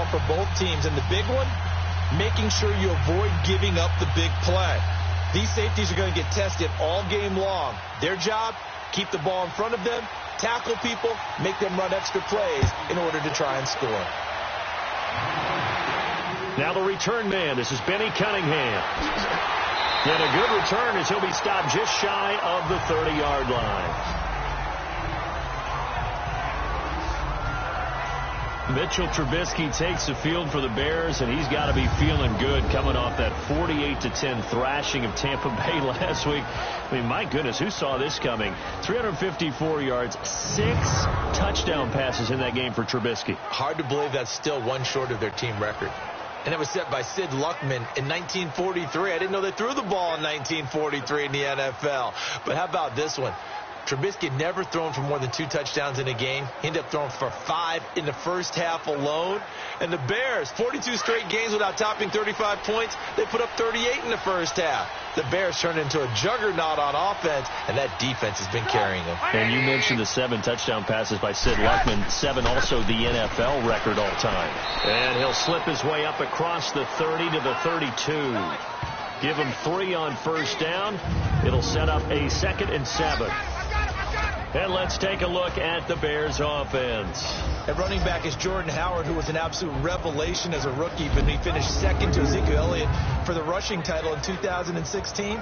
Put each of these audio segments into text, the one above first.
for both teams. And the big one, making sure you avoid giving up the big play. These safeties are going to get tested all game long. Their job, keep the ball in front of them, tackle people, make them run extra plays in order to try and score. Now the return man. This is Benny Cunningham. And a good return as he'll be stopped just shy of the 30-yard line. Mitchell Trubisky takes the field for the Bears, and he's got to be feeling good coming off that 48-10 thrashing of Tampa Bay last week. I mean, my goodness, who saw this coming? 354 yards, 6 touchdown passes in that game for Trubisky. Hard to believe that's still one short of their team record. And it was set by Sid Luckman in 1943. I didn't know they threw the ball in 1943 in the NFL. But how about this one? Trubisky had never thrown for more than 2 touchdowns in a game. He ended up throwing for 5 in the first half alone. And the Bears, 42 straight games without topping 35 points. They put up 38 in the first half. The Bears turned into a juggernaut on offense, and that defense has been carrying them. And you mentioned the 7 touchdown passes by Sid Luckman. 7 also the NFL record all time. And he'll slip his way up across the 30 to the 32. Give him 3 on first down. It'll set up a 2nd and 7. And let's take a look at the Bears offense. At running back is Jordan Howard, who was an absolute revelation as a rookie, but he finished second to Ezekiel Elliott for the rushing title in 2016.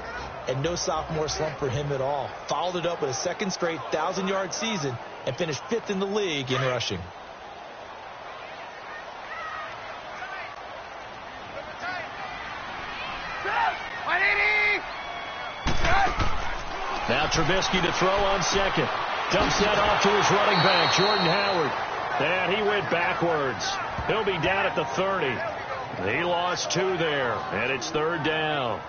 And no sophomore slump for him at all. Followed it up with a second straight 1,000-yard season and finished 5th in the league in rushing. Now Trubisky to throw on second. Dumps that off to his running back, Jordan Howard. And he went backwards. He'll be down at the 30. He lost 2 there, and it's 3rd down.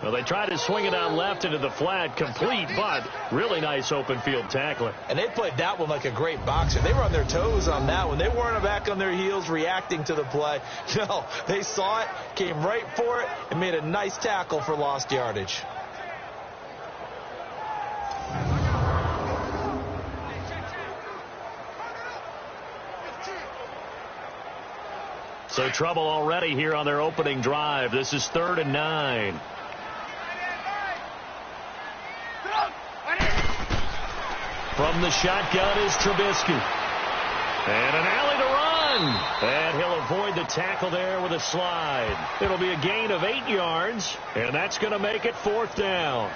Well, they tried to swing it out left into the flat, complete, but really nice open field tackling. And they played that one like a great boxer. They were on their toes on that one. They weren't back on their heels reacting to the play. No, they saw it, came right for it, and made a nice tackle for lost yardage. So trouble already here on their opening drive. This is 3rd and 9. From the shotgun is Trubisky. And an alley to run. And he'll avoid the tackle there with a slide. It'll be a gain of 8 yards, and that's going to make it 4th down.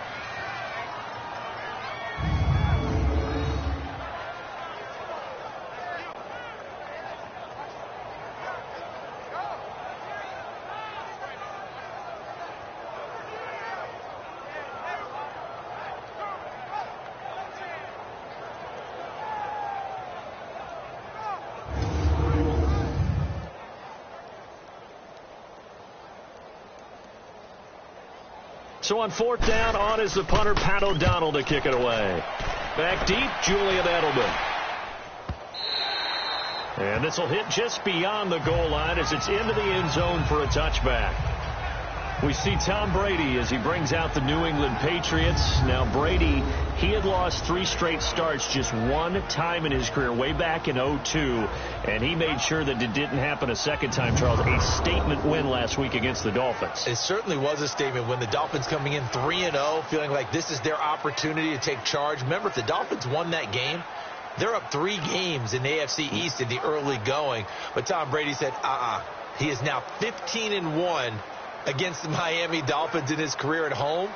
So on 4th down, on is the punter, Pat O'Donnell, to kick it away. Back deep, Julian Edelman. And this will hit just beyond the goal line as it's into the end zone for a touchback. We see Tom Brady as he brings out the New England Patriots. Now, Brady, he had lost 3 straight starts just 1 time in his career, way back in 2002. And he made sure that it didn't happen a second time, Charles. A statement win last week against the Dolphins. It certainly was a statement when the Dolphins coming in 3-0, feeling like this is their opportunity to take charge. Remember, if the Dolphins won that game, they're up 3 games in the AFC East in the early going. But Tom Brady said, He is now 15-1 against the Miami Dolphins in his career at home.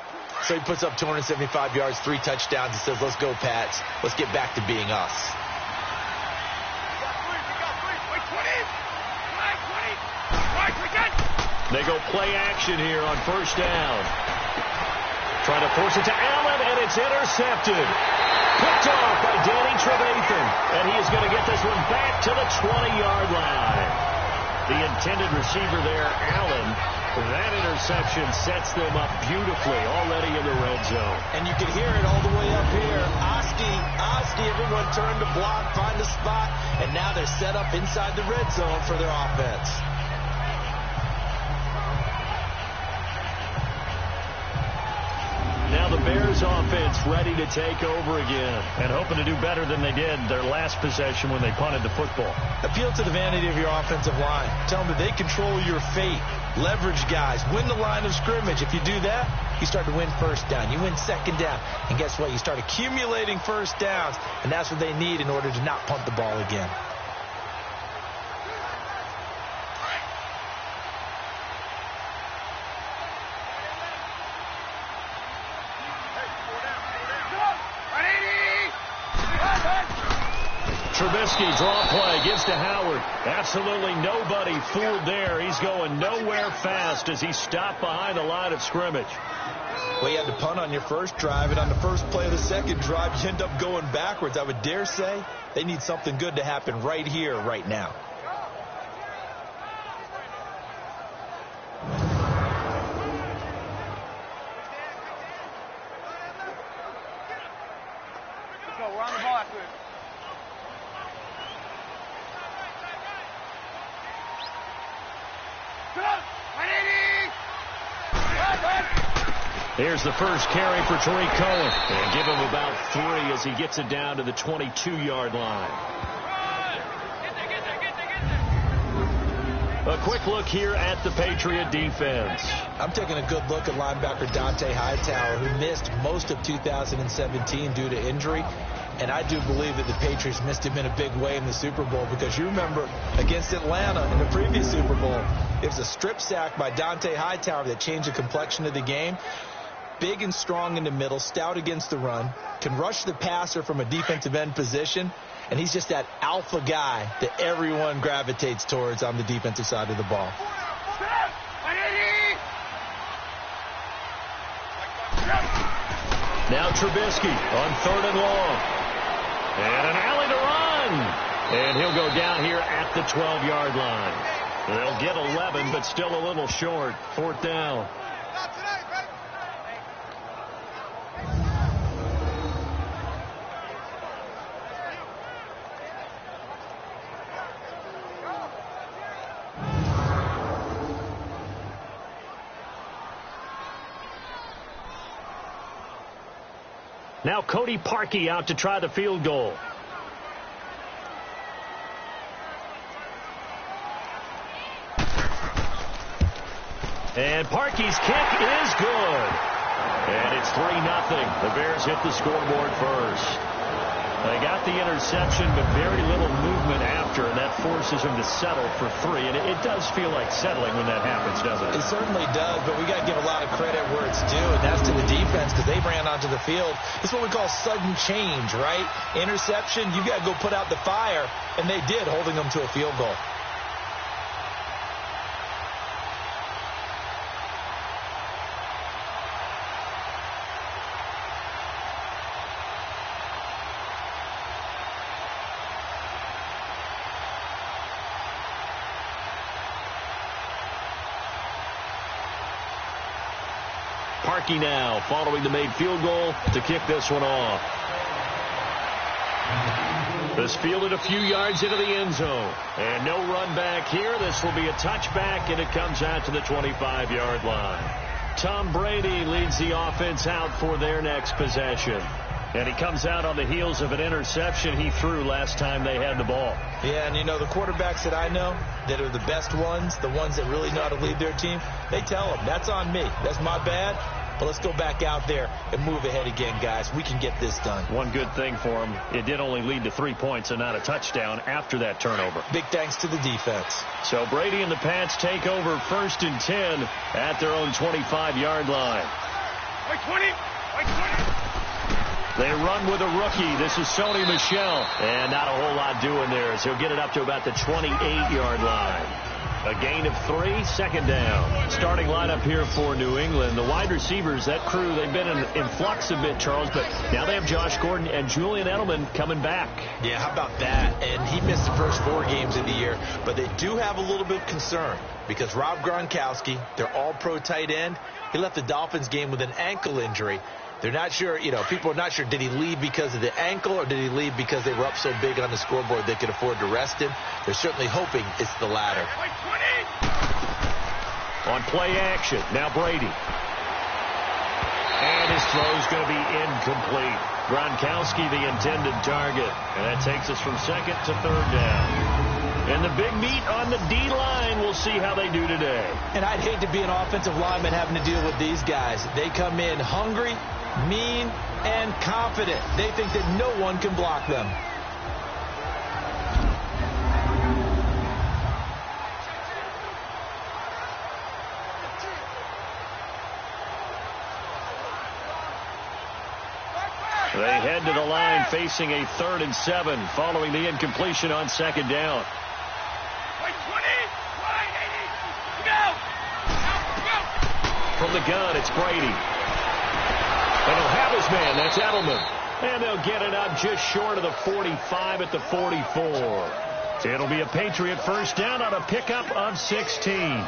So he puts up 275 yards, 3 touchdowns, and says, let's go, Pats. Let's get back to being us. They go play action here on first down. Trying to force it to Allen, and it's intercepted. Picked off by Danny Trevathan. And he is going to get this one back to the 20-yard line. The intended receiver there, Allen. That interception sets them up beautifully already in the red zone. And you can hear it all the way up here. Oski, everyone turned to block, find a spot, and now they're set up inside the red zone for their offense. Now the Bears his offense ready to take over again and hoping to do better than they did their last possession when they punted the football. Appeal to the vanity of your offensive line. Tell them that they control your fate. Leverage guys. Win the line of scrimmage. If you do that, you start to win first down. You win second down. And guess what? You start accumulating first downs. And that's what they need in order to not punt the ball again. Trubisky, draw play, gives to Howard. Absolutely nobody fooled there. He's going nowhere fast as he stopped behind the line of scrimmage. Well, you had to punt on your first drive, and on the first play of the second drive, you end up going backwards. I would dare say they need something good to happen right here, right now. We're on the ball after it. Here's the first carry for Tariq Cohen. And give him about 3 as he gets it down to the 22-yard line. A quick look here at the Patriot defense. I'm taking a good look at linebacker Dante Hightower, who missed most of 2017 due to injury. And I do believe that the Patriots missed him in a big way in the Super Bowl, because you remember against Atlanta in the previous Super Bowl, it was a strip sack by Dante Hightower that changed the complexion of the game. Big and strong in the middle, stout against the run, can rush the passer from a defensive end position, and he's just that alpha guy that everyone gravitates towards on the defensive side of the ball. Now Trubisky on 3rd and long. And an alley to run. And he'll go down here at the 12-yard line. They'll get 11, but still a little short. 4th down. Now Cody Parkey out to try the field goal. And Parkey's kick is good. And it's 3-0. The Bears hit the scoreboard first. They got the interception, but very little movement after, and that forces them to settle for 3. And it does feel like settling when that happens, doesn't it? It certainly does, but we got to give a lot of credit where it's due, and that's to the defense, because they ran onto the field. It's what we call sudden change, right? Interception, you got to go put out the fire, and they did, holding them to a field goal. Parkey now following the made field goal to kick this one off. This fielded a few yards into the end zone. And no run back here. This will be a touchback, and it comes out to the 25-yard line. Tom Brady leads the offense out for their next possession. And he comes out on the heels of an interception he threw last time they had the ball. Yeah, and you know, the quarterbacks that I know that are the best ones, the ones that really know how to lead their team, they tell them, that's on me. That's my bad. But let's go back out there and move ahead again, guys. We can get this done. One good thing for him, it did only lead to 3 points and not a touchdown after that turnover. Big thanks to the defense. So Brady and the Pats take over 1st and 10 at their own 25-yard line. Wait, 20. They run with a rookie. This is Sony Michel. And not a whole lot doing there, as he'll get it up to about the 28-yard line. A gain of 3, 2nd down. Starting lineup here for New England. The wide receivers, that crew, they've been in flux a bit, Charles, but now they have Josh Gordon and Julian Edelman coming back. Yeah, how about that? And he missed the first 4 games of the year, but they do have a little bit of concern because Rob Gronkowski, their all-pro tight end, he left the Dolphins game with an ankle injury. They're not sure, you know, people are not sure, did he leave because of the ankle or did he leave because they were up so big on the scoreboard they could afford to rest him? They're certainly hoping it's the latter. On play action, now Brady. And his throw is going to be incomplete. Gronkowski the intended target. And that takes us from second to third down. And the big meat on the D-line, we'll see how they do today. And I'd hate to be an offensive lineman having to deal with these guys. They come in hungry, mean, and confident. They think that no one can block them. They head to the line facing a 3rd and 7 following the incompletion on second down. From the gun, it's Brady. And he'll have his man. That's Edelman. And they'll get it up just short of the 45 at the 44. It'll be a Patriot first down on a pickup of 16.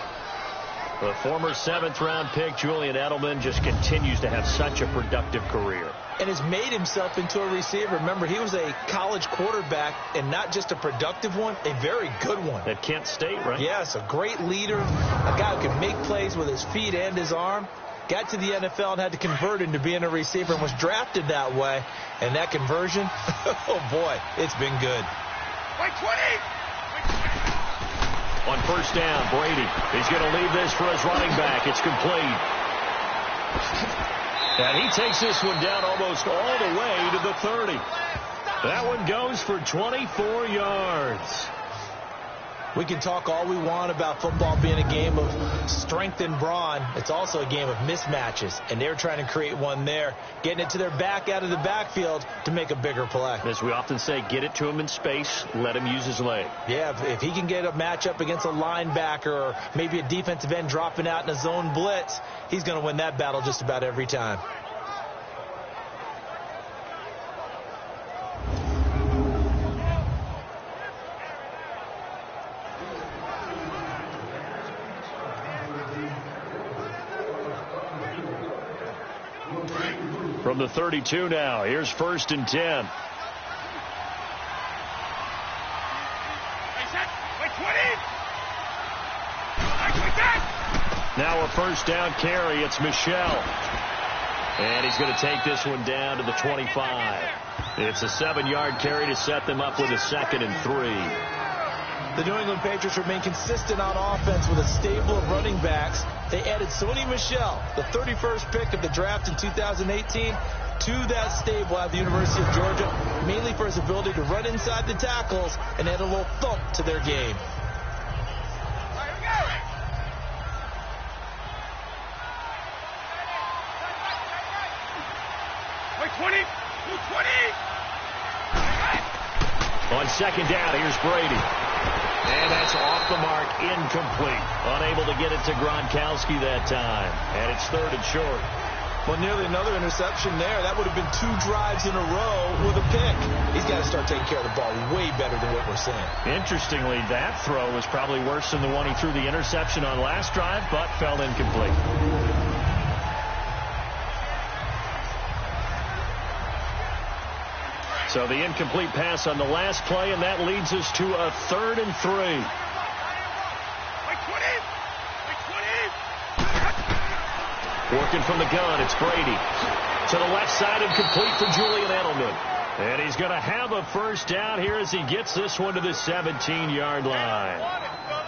The former 7th-round pick, Julian Edelman, just continues to have such a productive career. And has made himself into a receiver. Remember, he was a college quarterback, and not just a productive one, a very good one. At Kent State, right? Yes, a great leader, a guy who can make plays with his feet and his arm. Got to the NFL and had to convert into being a receiver and was drafted that way. And that conversion, oh boy, it's been good. Wait, 20! On first down, Brady. He's going to leave this for his running back. It's complete. And he takes this one down almost all the way to the 30. That one goes for 24 yards. We can talk all we want about football being a game of strength and brawn. It's also a game of mismatches, and they're trying to create one there, getting it to their back out of the backfield to make a bigger play. As we often say, get it to him in space, let him use his leg. Yeah, if he can get a matchup against a linebacker or maybe a defensive end dropping out in a zone blitz, he's going to win that battle just about every time. From the 32 now, here's 1st and 10. Now a first down carry. It's Michel. And he's going to take this one down to the 25. It's a 7-yard carry to set them up with a 2nd and 3. The New England Patriots remain consistent on offense with a stable of running backs. They added Sony Michel, the 31st pick of the draft in 2018, to that stable at the University of Georgia, mainly for his ability to run inside the tackles and add a little thump to their game. Wait, 20! 20! On second down, here's Brady. And that's off the mark, incomplete. Unable to get it to Gronkowski that time. And it's 3rd and short. Well, nearly another interception there. That would have been 2 drives in a row with a pick. He's got to start taking care of the ball way better than what we're seeing. Interestingly, that throw was probably worse than the one he threw the interception on last drive, but fell incomplete. So the incomplete pass on the last play, and that leads us to a 3rd and 3. Working from the gun, it's Brady. To the left side and complete for Julian Edelman. And he's going to have a first down here as he gets this one to the 17-yard line.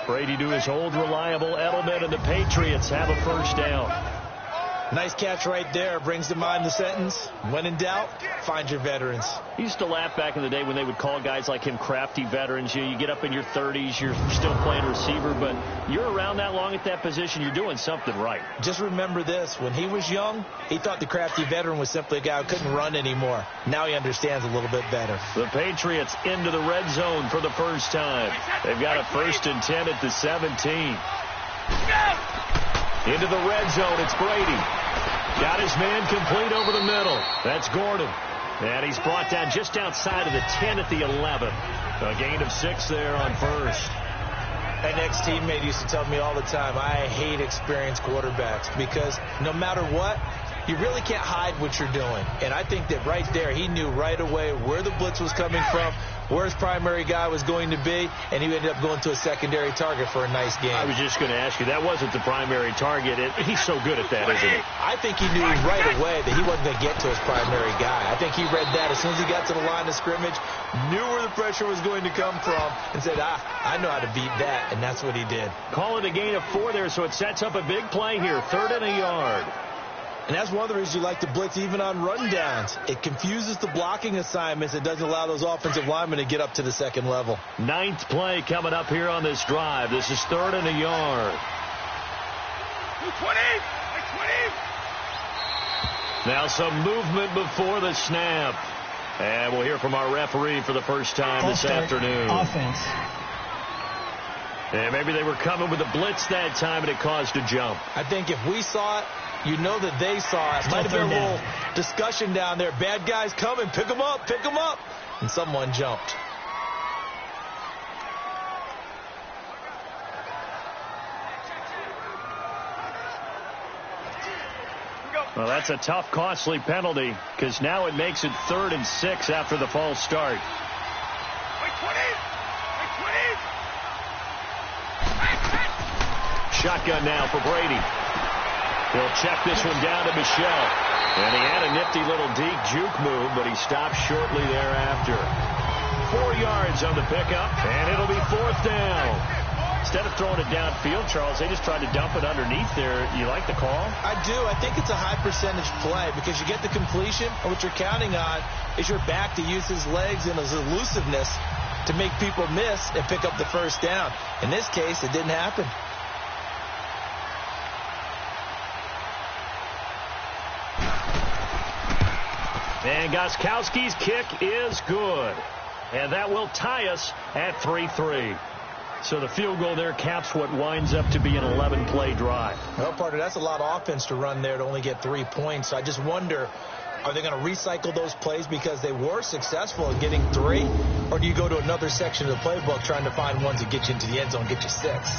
Brady to his old reliable Edelman, and the Patriots have a first down. Nice catch right there. Brings to mind the sentence, when in doubt, find your veterans. He used to laugh back in the day when they would call guys like him crafty veterans. You get up in your 30s, you're still playing receiver, but you're around that long at that position, you're doing something right. Just remember this. When he was young, he thought the crafty veteran was simply a guy who couldn't run anymore. Now he understands a little bit better. The Patriots into the red zone for the first time. They've got a 1st and 10 at the 17. Into the red zone, it's Brady. Got his man complete over the middle. That's Gordon. And he's brought down just outside of the 10 at the 11. A gain of 6 there on first. An ex-teammate used to tell me all the time, I hate experienced quarterbacks because no matter what, you really can't hide what you're doing. And I think that right there, he knew right away where the blitz was coming from, where his primary guy was going to be, and he ended up going to a secondary target for a nice game. I was just going to ask you, that wasn't the primary target. He's so good at that, isn't he? I think he knew right away that he wasn't going to get to his primary guy. I think he read that as soon as he got to the line of scrimmage, knew where the pressure was going to come from, and said, I know how to beat that, and that's what he did. Call it a gain of 4 there, so it sets up a big play here, 3rd and a yard. And that's one of the reasons you like to blitz even on rundowns. It confuses the blocking assignments. It doesn't allow those offensive linemen to get up to the second level. 9th play coming up here on this drive. This is 3rd and a yard. 20! Now some movement before the snap. And we'll hear from our referee for the first time this afternoon. Offense. And maybe they were coming with a blitz that time and it caused a jump. I think if we saw it, you know that they saw it. Might have been a little discussion down there. Bad guys coming. Pick them up. Pick them up. And someone jumped. Well, that's a tough, costly penalty because now it makes it 3rd and 6 after the false start. Shotgun now for Brady. He'll check this one down to Michel. And he had a nifty little deep juke move, but he stopped shortly thereafter. 4 yards on the pickup, and it'll be 4th down. Instead of throwing it downfield, Charles, they just tried to dump it underneath there. You like the call? I do. I think it's a high percentage play because you get the completion, and what you're counting on is your back to use his legs and his elusiveness to make people miss and pick up the first down. In this case, it didn't happen. And Gostkowski's kick is good. And that will tie us at 3-3. So the field goal there caps what winds up to be an 11-play drive. Well, partner, that's a lot of offense to run there to only get 3 points. So I just wonder, are they going to recycle those plays because they were successful in getting 3? Or do you go to another section of the playbook trying to find ones that get you into the end zone, get you 6?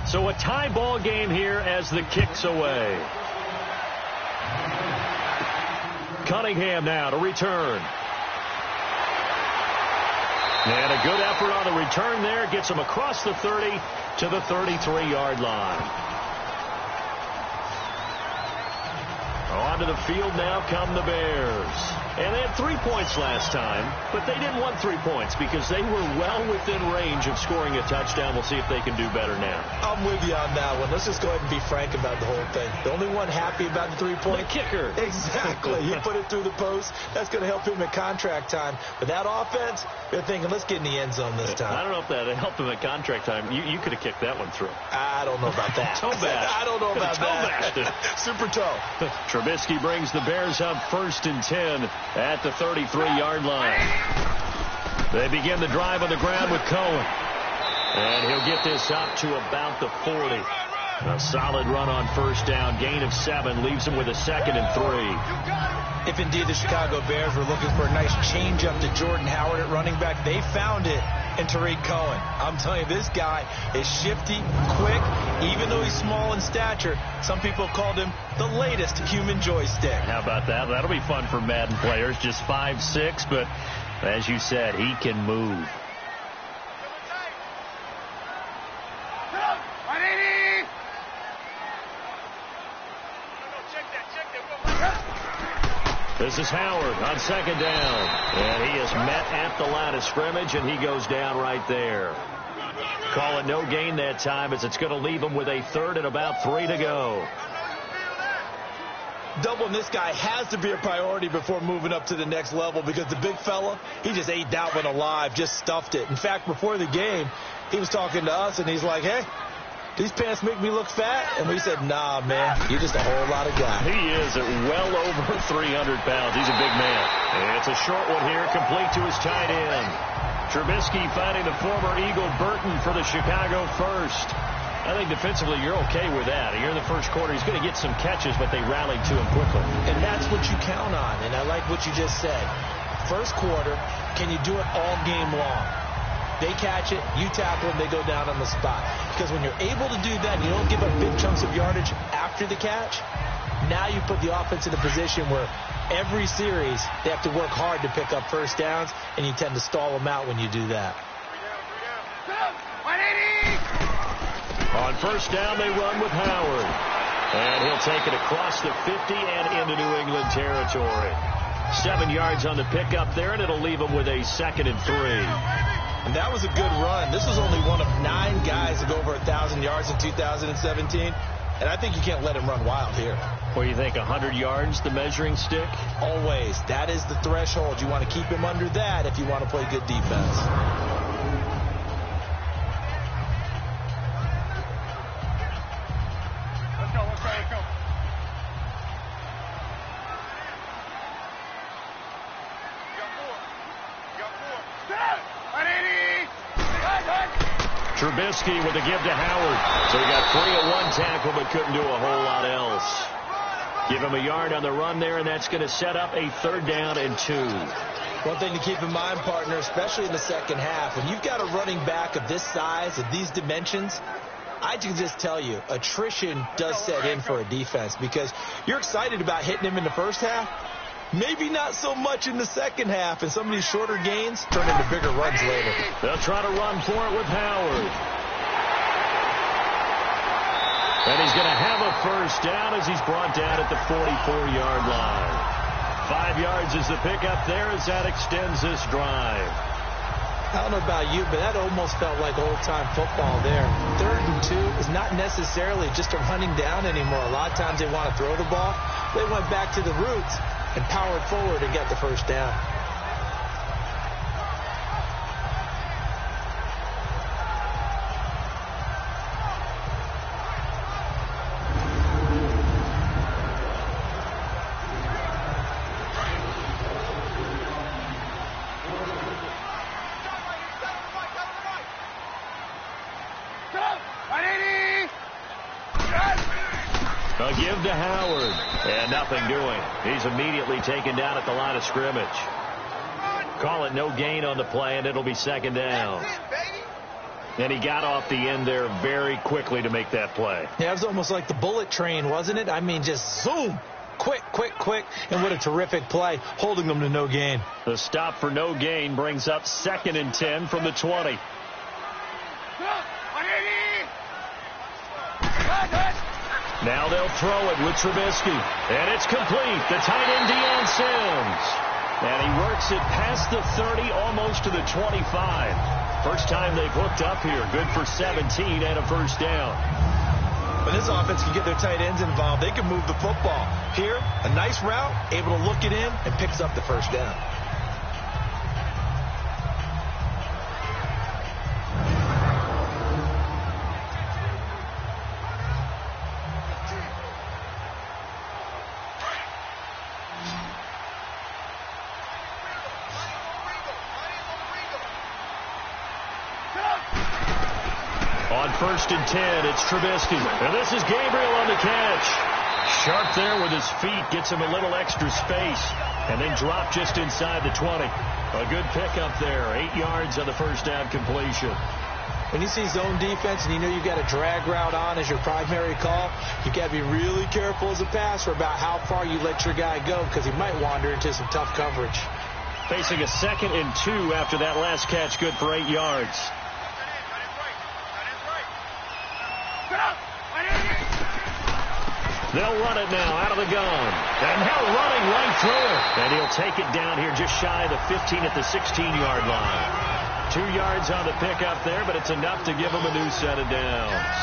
So a tie ball game here as the kick's away. Cunningham now to return. And a good effort on the return there. Gets him across the 30 to the 33-yard line. Onto the field now come the Bears. And they had 3 points last time, but they didn't want 3 points because they were well within range of scoring a touchdown. We'll see if they can do better now. I'm with you on that one. Let's just go ahead and be frank about the whole thing. The only one happy about the 3-point? The kicker. Exactly. He put it through the post. That's going to help him at contract time. But that offense, they're thinking, let's get in the end zone this time. I don't know if that helped him at contract time. You could have kicked that one through. I don't know about that. Toe bash. I don't know about that. Super toe. Trubisky brings the Bears up 1st and 10 at the 33-yard line. They begin the drive on the ground with Cohen. And he'll get this up to about the 40. A solid run on 1st down. Gain of 7 leaves him with a 2nd and 3. If indeed the Chicago Bears were looking for a nice change-up to Jordan Howard at running back, they found it in Tariq Cohen. I'm telling you, this guy is shifty, quick. Even though he's small in stature, some people have called him the latest human joystick. How about that? That'll be fun for Madden players. Just 5'6", but as you said, he can move. This is Howard on 2nd down. And he is met at the line of scrimmage, and he goes down right there. Call it no gain that time as it's going to leave him with a 3rd and about 3 to go. Doubling this guy has to be a priority before moving up to the next level because the big fella, he just ate that one alive, just stuffed it. In fact, before the game, he was talking to us, and he's like, hey, these pants make me look fat? And we said, nah, man, you're just a whole lot of guy. He is at well over 300 pounds. He's a big man. And it's a short one here, complete to his tight end. Trubisky finding the former Eagle Burton for the Chicago first. I think defensively you're okay with that. Here in the first quarter, he's going to get some catches, but they rallied to him quickly. And that's what you count on, and I like what you just said. First quarter, can you do it all game long? They catch it, you tackle them, they go down on the spot. Because when you're able to do that and you don't give up big chunks of yardage after the catch, now you put the offense in a position where every series they have to work hard to pick up first downs, and you tend to stall them out when you do that. On first down, they run with Howard. And he'll take it across the 50 and into New England territory. 7 yards on the pickup there, and it'll leave them with a 2nd and 3. And that was a good run. This was only one of 9 guys to go over 1,000 yards in 2017. And I think you can't let him run wild here. What do you think, 100 yards, the measuring stick? Always. That is the threshold. You want to keep him under that if you want to play good defense. Trubisky with a give to Howard. So he got 3 at one tackle, but couldn't do a whole lot else. Give him a yard on the run there, and that's going to set up a 3rd down and 2. One thing to keep in mind, partner, especially in the second half, when you've got a running back of this size, of these dimensions, I can just tell you, attrition does set in for a defense because you're excited about hitting him in the first half. Maybe not so much in the second half, and some of these shorter gains turn into bigger runs later. They'll try to run for it with Howard. And he's going to have a first down as he's brought down at the 44-yard line. 5 yards is the pickup there as that extends this drive. I don't know about you, but that almost felt like old-time football there. 3rd and 2 is not necessarily just a running down anymore. A lot of times they want to throw the ball. They went back to the roots and powered forward and get the first down. A give to Howard. And nothing doing. He's immediately taken down at the line of scrimmage. Call it no gain on the play, and it'll be 2nd down. And he got off the end there very quickly to make that play. Yeah, it was almost like the bullet train, wasn't it? I mean, just zoom. Quick, quick, quick. And what a terrific play, holding them to no gain. The stop for no gain brings up 2nd and 10 from the 20. Now they'll throw it with Trubisky. And it's complete. The tight end, Deion Sims. And he works it past the 30, almost to the 25. First time they've hooked up here. Good for 17 and a first down. When this offense can get their tight ends involved, they can move the football. Here, a nice route, able to look it in, and picks up the first down. On 1st and 10, it's Trubisky. And this is Gabriel on the catch. Sharp there with his feet, gets him a little extra space, and then drop just inside the 20. A good pickup there, 8 yards on the first down completion. When you see zone defense and you know you've got a drag route on as your primary call, you got to be really careful as a passer about how far you let your guy go because he might wander into some tough coverage. Facing a 2nd and 2 after that last catch, good for 8 yards. They'll run it now out of the gun. And now running right through it. And he'll take it down here just shy of the 15 at the 16-yard line. 2 yards on the pickup there, but it's enough to give him a new set of downs.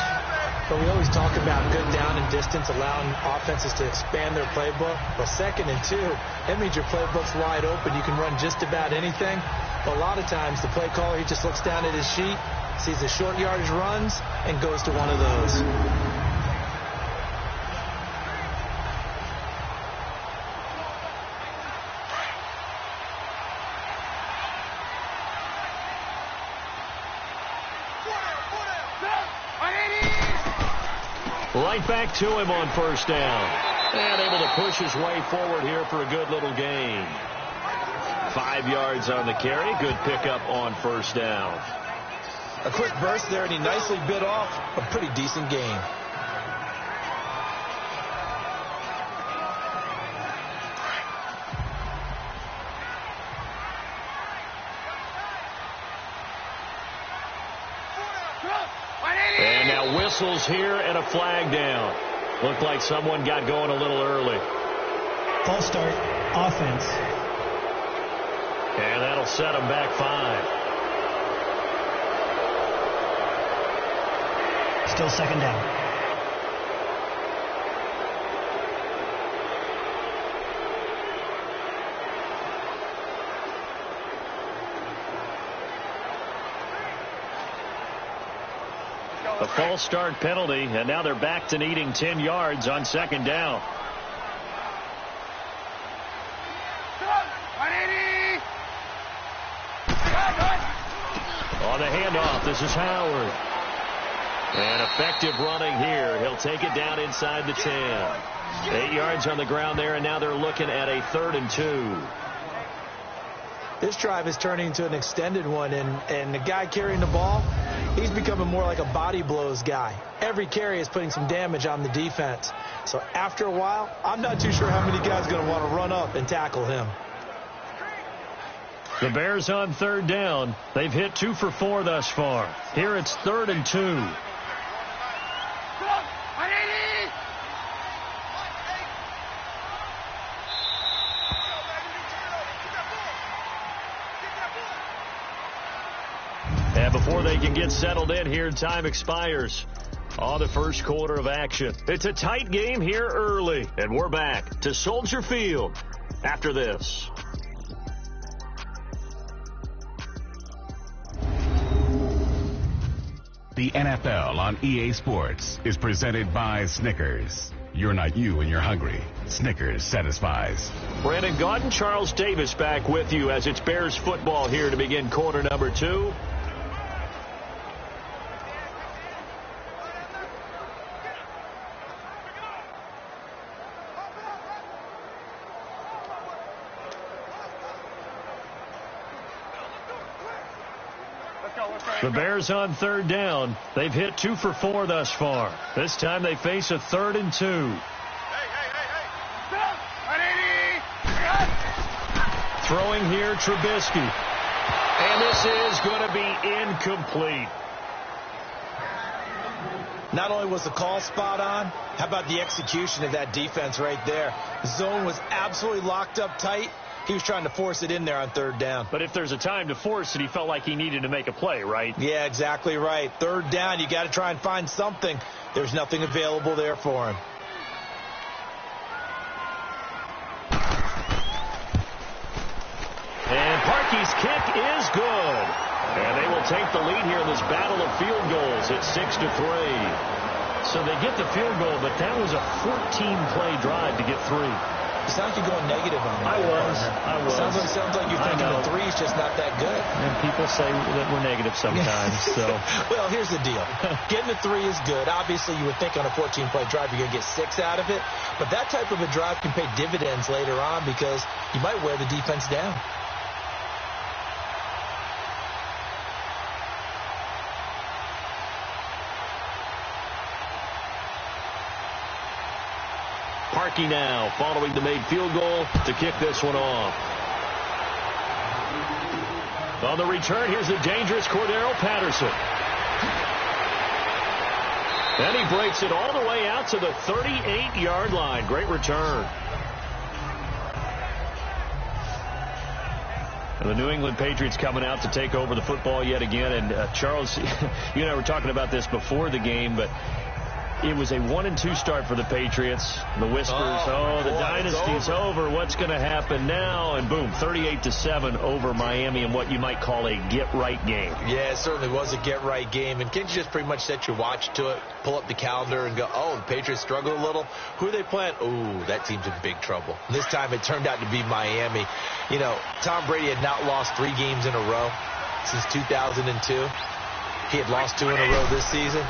But we always talk about good down and distance, allowing offenses to expand their playbook. Well, 2nd and 2, that means your playbook's wide open. You can run just about anything. But a lot of times, the play caller, he just looks down at his sheet, sees the short yardage runs, and goes to one of those. Right back to him on first down. And able to push his way forward here for a good little gain. 5 yards on the carry. Good pickup on first down. A quick burst there, and he nicely bit off a pretty decent gain. And now whistles here and a flag down. Looked like someone got going a little early. False start, offense. And that'll set them back 5. Still second down. A false start penalty, and now they're back to needing 10 yards on second down. On the handoff, this is Howard. And effective running here. He'll take it down inside the 10. 8 yards on the ground there, and now they're looking at a 3rd and 2. This drive is turning into an extended one, and the guy carrying the ball, he's becoming more like a body blows guy. Every carry is putting some damage on the defense. So after a while, I'm not too sure how many guys are going to want to run up and tackle him. The Bears on 3rd down. They've hit 2 for 4 thus far. Here it's 3rd and 2. And before they can get settled in here, time expires on the first quarter of action. It's a tight game here early, and we're back to Soldier Field after this. The NFL on EA Sports is presented by Snickers. You're not you and you're hungry. Snickers satisfies. Brandon Gaudin, Charles Davis back with you as it's Bears football here to begin quarter number 2. The Bears on 3rd down. They've hit 2 for 4 thus far. This time they face a 3rd and 2. Throwing here, Trubisky. And this is going to be incomplete. Not only was the call spot on, how about the execution of that defense right there? The zone was absolutely locked up tight. He was trying to force it in there on 3rd down. But if there's a time to force it, he felt like he needed to make a play, right? Yeah, exactly right. 3rd down, you got to try and find something. There's nothing available there for him. And Parkey's kick is good. And they will take the lead here in this battle of field goals at 6-3. So they get the field goal, but that was a 14-play drive to get 3. It sounds like you're going negative on that. I was. Sounds like you're thinking the 3 is just not that good. And people say that we're negative sometimes. So, well, here's the deal. Getting the 3 is good. Obviously, you would think on a 14-play drive you're going to get 6 out of it. But that type of a drive can pay dividends later on because you might wear the defense down. Parkey now following the made field goal to kick this one off. On the return, here's the dangerous Cordero Patterson. And he breaks it all the way out to the 38-yard line. Great return. And the New England Patriots coming out to take over the football yet again. And Charles, you and I were talking about this before the game, but it was a 1-2 start for the Patriots. The whispers, the dynasty's over. What's going to happen now? And boom, 38-7 over Miami in what you might call a get-right game. Yeah, it certainly was a get-right game. And can't you just pretty much set your watch to it, pull up the calendar and go, oh, the Patriots struggle a little? Who are they playing? Ooh, that team's in big trouble. This time it turned out to be Miami. You know, Tom Brady had not lost 3 games in a row since 2002. He had lost 2 in a row this season.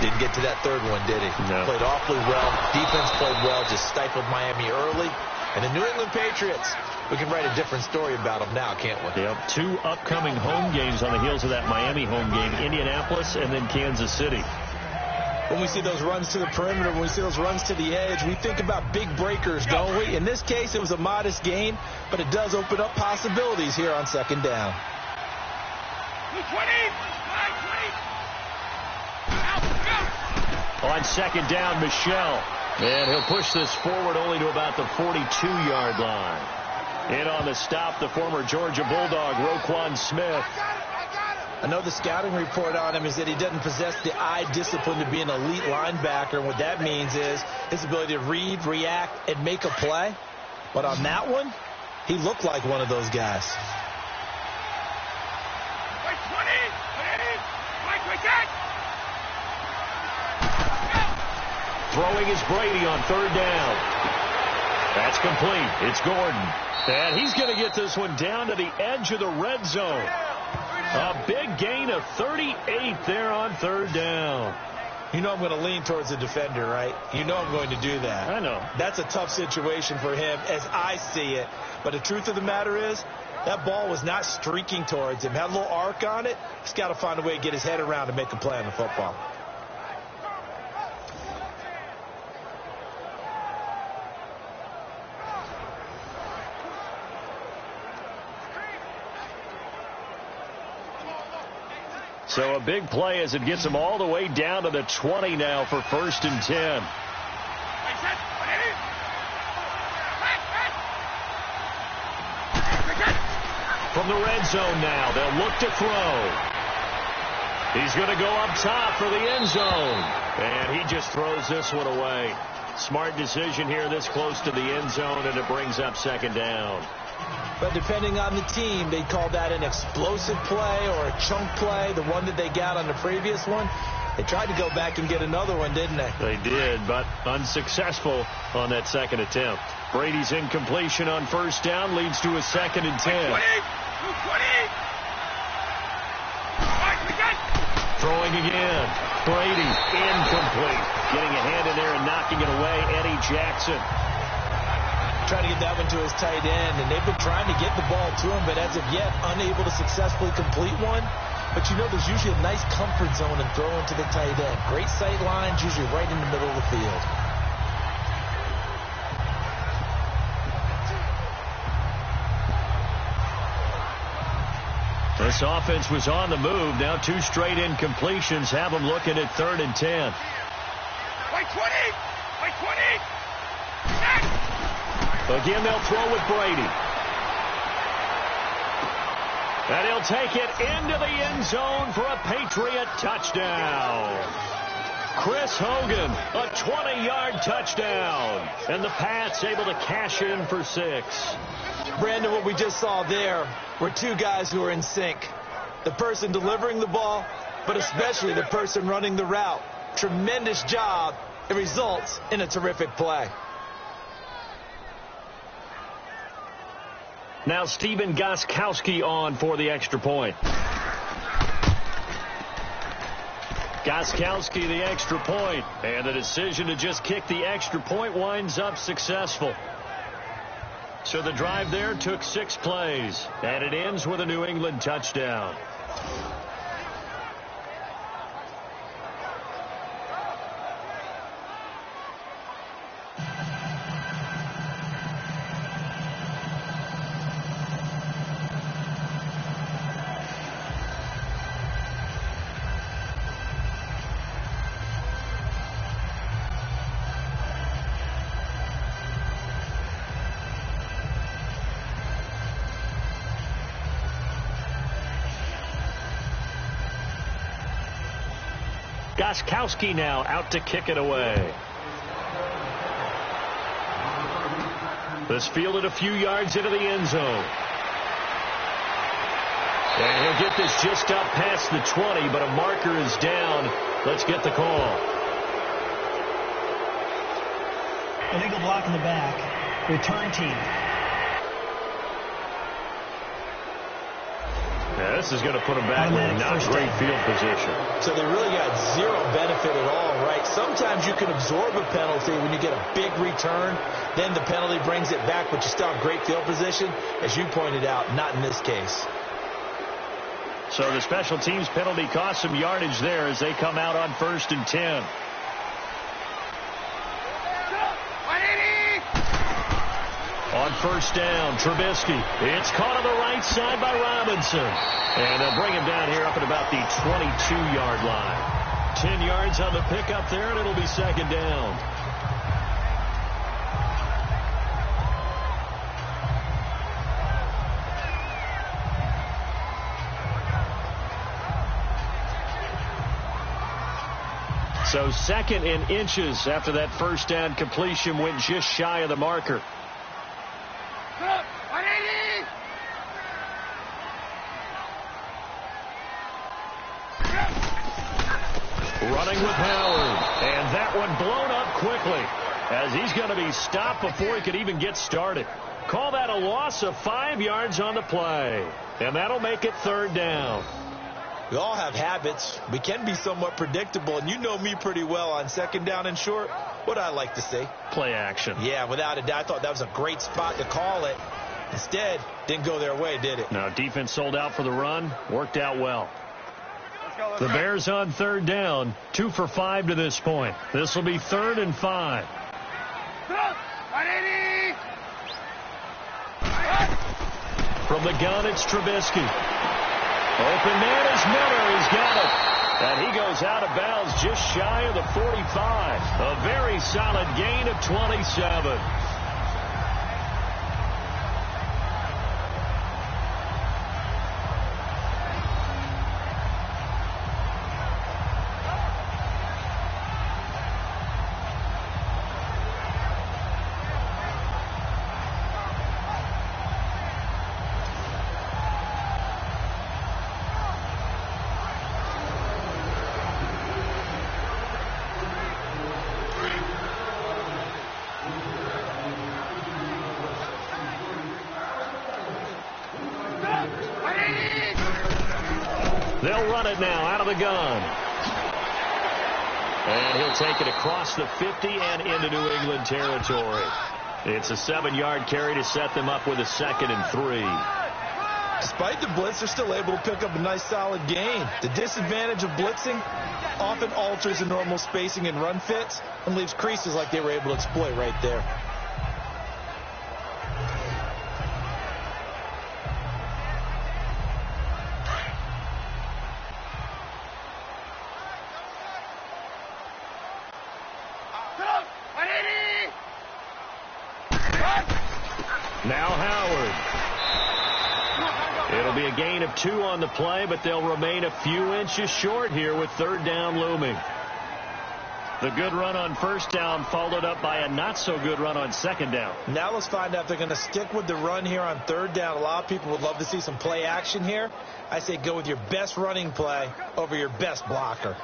Didn't get to that third one, did he? No. Played awfully well. Defense played well, just stifled Miami early. And the New England Patriots, we can write a different story about them now, can't we? Yep, 2 upcoming home games on the heels of that Miami home game, Indianapolis and then Kansas City. When we see those runs to the perimeter, when we see those runs to the edge, we think about big breakers, don't we? In this case, it was a modest gain, but it does open up possibilities here on second down. 20. On second down, Michelle. And he'll push this forward only to about the 42-yard line. In on the stop, the former Georgia Bulldog, Roquan Smith. I know the scouting report on him is that he doesn't possess the eye discipline to be an elite linebacker. And what that means is his ability to read, react, and make a play. But on that one, he looked like one of those guys. Throwing is Brady on third down. That's complete. It's Gordon. And he's going to get this one down to the edge of the red zone. A big gain of 38 there on third down. You know I'm going to lean towards the defender, right? You know I'm going to do that. I know. That's a tough situation for him as I see it. But the truth of the matter is, that ball was not streaking towards him. Had a little arc on it. He's got to find a way to get his head around and make a play on the football. So a big play as it gets him all the way down to the 20 now for 1st and 10. From the red zone now, they'll look to throw. He's going to go up top for the end zone. And he just throws this one away. Smart decision here this close to the end zone, and it brings up second down. But depending on the team, they call that an explosive play or a chunk play, the one that they got on the previous one. They tried to go back and get another one, didn't they? They did, but unsuccessful on that second attempt. Brady's incompletion on first down leads to a 2nd and 10. 20. Throwing again. Brady incomplete. Getting a hand in there and knocking it away, Eddie Jackson. Trying to get that one to his tight end, and they've been trying to get the ball to him, but as of yet, unable to successfully complete one. But you know there's usually a nice comfort zone in throwing to the tight end. Great sight lines, usually right in the middle of the field. This offense was on the move. Now 2 straight incompletions have them looking at 3rd and 10. Wait 20. Again, they'll throw with Brady. And he'll take it into the end zone for a Patriot touchdown. Chris Hogan, a 20-yard touchdown. And the Pats able to cash in for 6. Brandon, what we just saw there were 2 guys who are in sync. The person delivering the ball, but especially the person running the route. Tremendous job. It results in a terrific play. Now Stephen Gostkowski on for the extra point. Gostkowski the extra point. And the decision to just kick the extra point winds up successful. So the drive there took 6 plays. And it ends with a New England touchdown. Gostkowski now out to kick it away. This fielded a few yards into the end zone. And he'll get this just up past the 20, but a marker is down. Let's get the call. Illegal block in the back. Return team. Yeah, this is going to put them back in not great field position. So they really got zero benefit at all, right? Sometimes you can absorb a penalty when you get a big return. Then the penalty brings it back, but you still have great field position. As you pointed out, not in this case. So the special teams penalty cost some yardage there as they come out on 1st and 10. On 1st down, Trubisky. It's caught on the right side by Robinson. And they'll bring him down here up at about the 22-yard line. 10 yards on the pickup there, and it'll be 2nd down. So 2nd and inches after that 1st down completion went just shy of the marker. Running with Howard. And that one blown up quickly as he's going to be stopped before he could even get started. Call that a loss of 5 yards on the play. And that'll make it 3rd down. We all have habits. We can be somewhat predictable, and you know me pretty well on 2nd down and short. What I like to see? Play action. Yeah, without a doubt. I thought that was a great spot to call it. Instead, didn't go their way, did it? No, defense sold out for the run. Worked out well. The Bears on 3rd down. 2 for 5 to this point. This will be 3rd and 5. From the gun, it's Trubisky. Open man is Miller. He's got it. And he goes out of bounds just shy of the 45. A very solid gain of 27. They'll run it now out of the gun. And he'll take it across the 50 and into New England territory. It's a 7-yard carry to set them up with a 2nd and 3. Despite the blitz, they're still able to pick up a nice solid gain. The disadvantage of blitzing often alters the normal spacing and run fits and leaves creases like they were able to exploit right there. Now Howard. It'll be a gain of 2 on the play, but they'll remain a few inches short here with 3rd down looming. The good run on 1st down followed up by a not-so-good run on 2nd down. Now let's find out if they're going to stick with the run here on 3rd down. A lot of people would love to see some play action here. I say go with your best running play over your best blocker.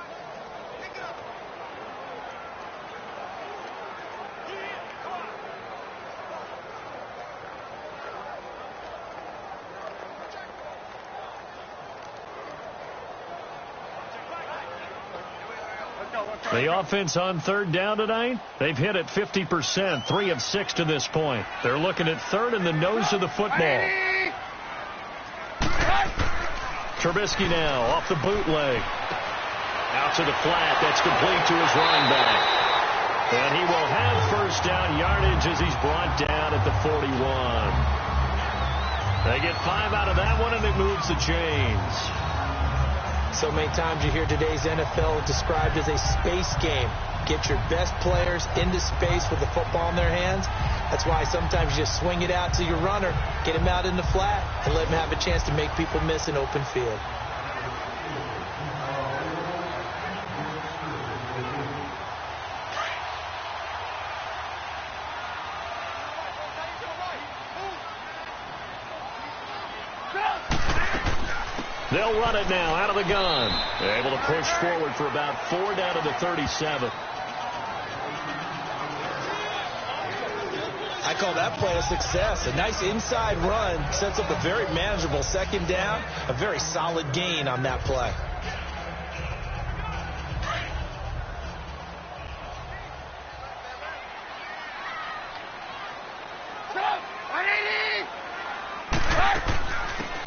The offense on 3rd down tonight, they've hit at 50%, 3 of 6 to this point. They're looking at 3rd in the nose of the football. Trubisky now off the bootleg. Out to the flat. That's complete to his running back. And he will have 1st down yardage as he's brought down at the 41. They get 5 out of that one, and it moves the chains. So many times you hear today's NFL described as a space game. Get your best players into space with the football in their hands. That's why sometimes you just swing it out to your runner, get him out in the flat, and let him have a chance to make people miss an open field. They'll run it now out of the gun. They're able to push forward for about 4 down to the 37. I call that play a success. A nice inside run sets up a very manageable second down. A very solid gain on that play.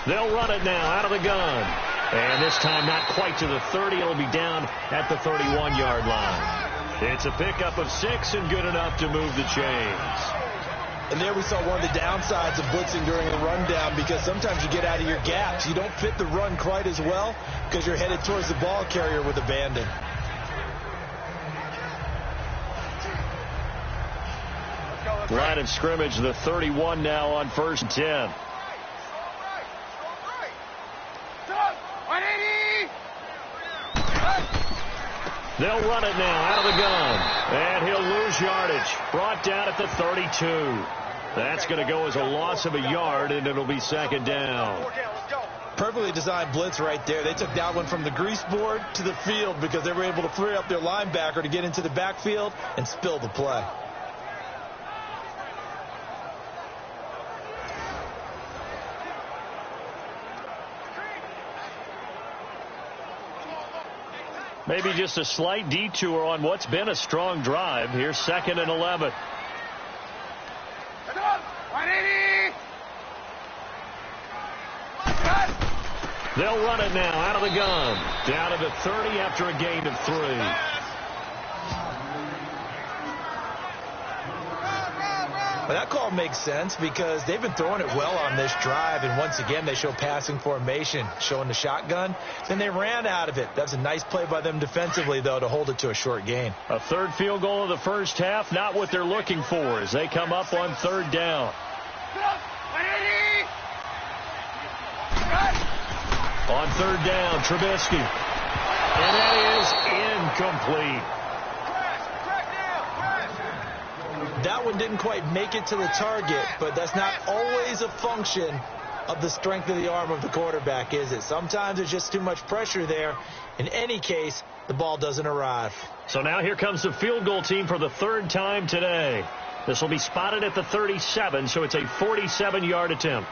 They'll run it now out of the gun. And this time not quite to the 30. It'll be down at the 31-yard line. It's a pickup of 6 and good enough to move the chains. And there we saw one of the downsides of blitzing during a rundown, because sometimes you get out of your gaps. You don't fit the run quite as well because you're headed towards the ball carrier with abandon. Line of scrimmage, the 31 now on 1st and 10. They'll run it now out of the gun. And he'll lose yardage. Brought down at the 32. That's going to go as a loss of a yard, and it'll be second down. Perfectly designed blitz right there. They took that one from the grease board to the field because they were able to free up their linebacker to get into the backfield and spill the play. Maybe just a slight detour on what's been a strong drive. Here's 2nd and 11. They'll run it now out of the gun. Down to the 30 after a gain of 3. Well, that call makes sense because they've been throwing it well on this drive, and once again they show passing formation, showing the shotgun. Then they ran out of it. That's a nice play by them defensively, though, to hold it to a short gain. A third field goal of the first half, not what they're looking for as they come up on 3rd down. On 3rd down, Trubisky. And that is incomplete. That one didn't quite make it to the target, but that's not always a function of the strength of the arm of the quarterback, is it? Sometimes there's just too much pressure there. In any case, the ball doesn't arrive. So now here comes the field goal team for the 3rd time today. This will be spotted at the 37, so it's a 47-yard attempt.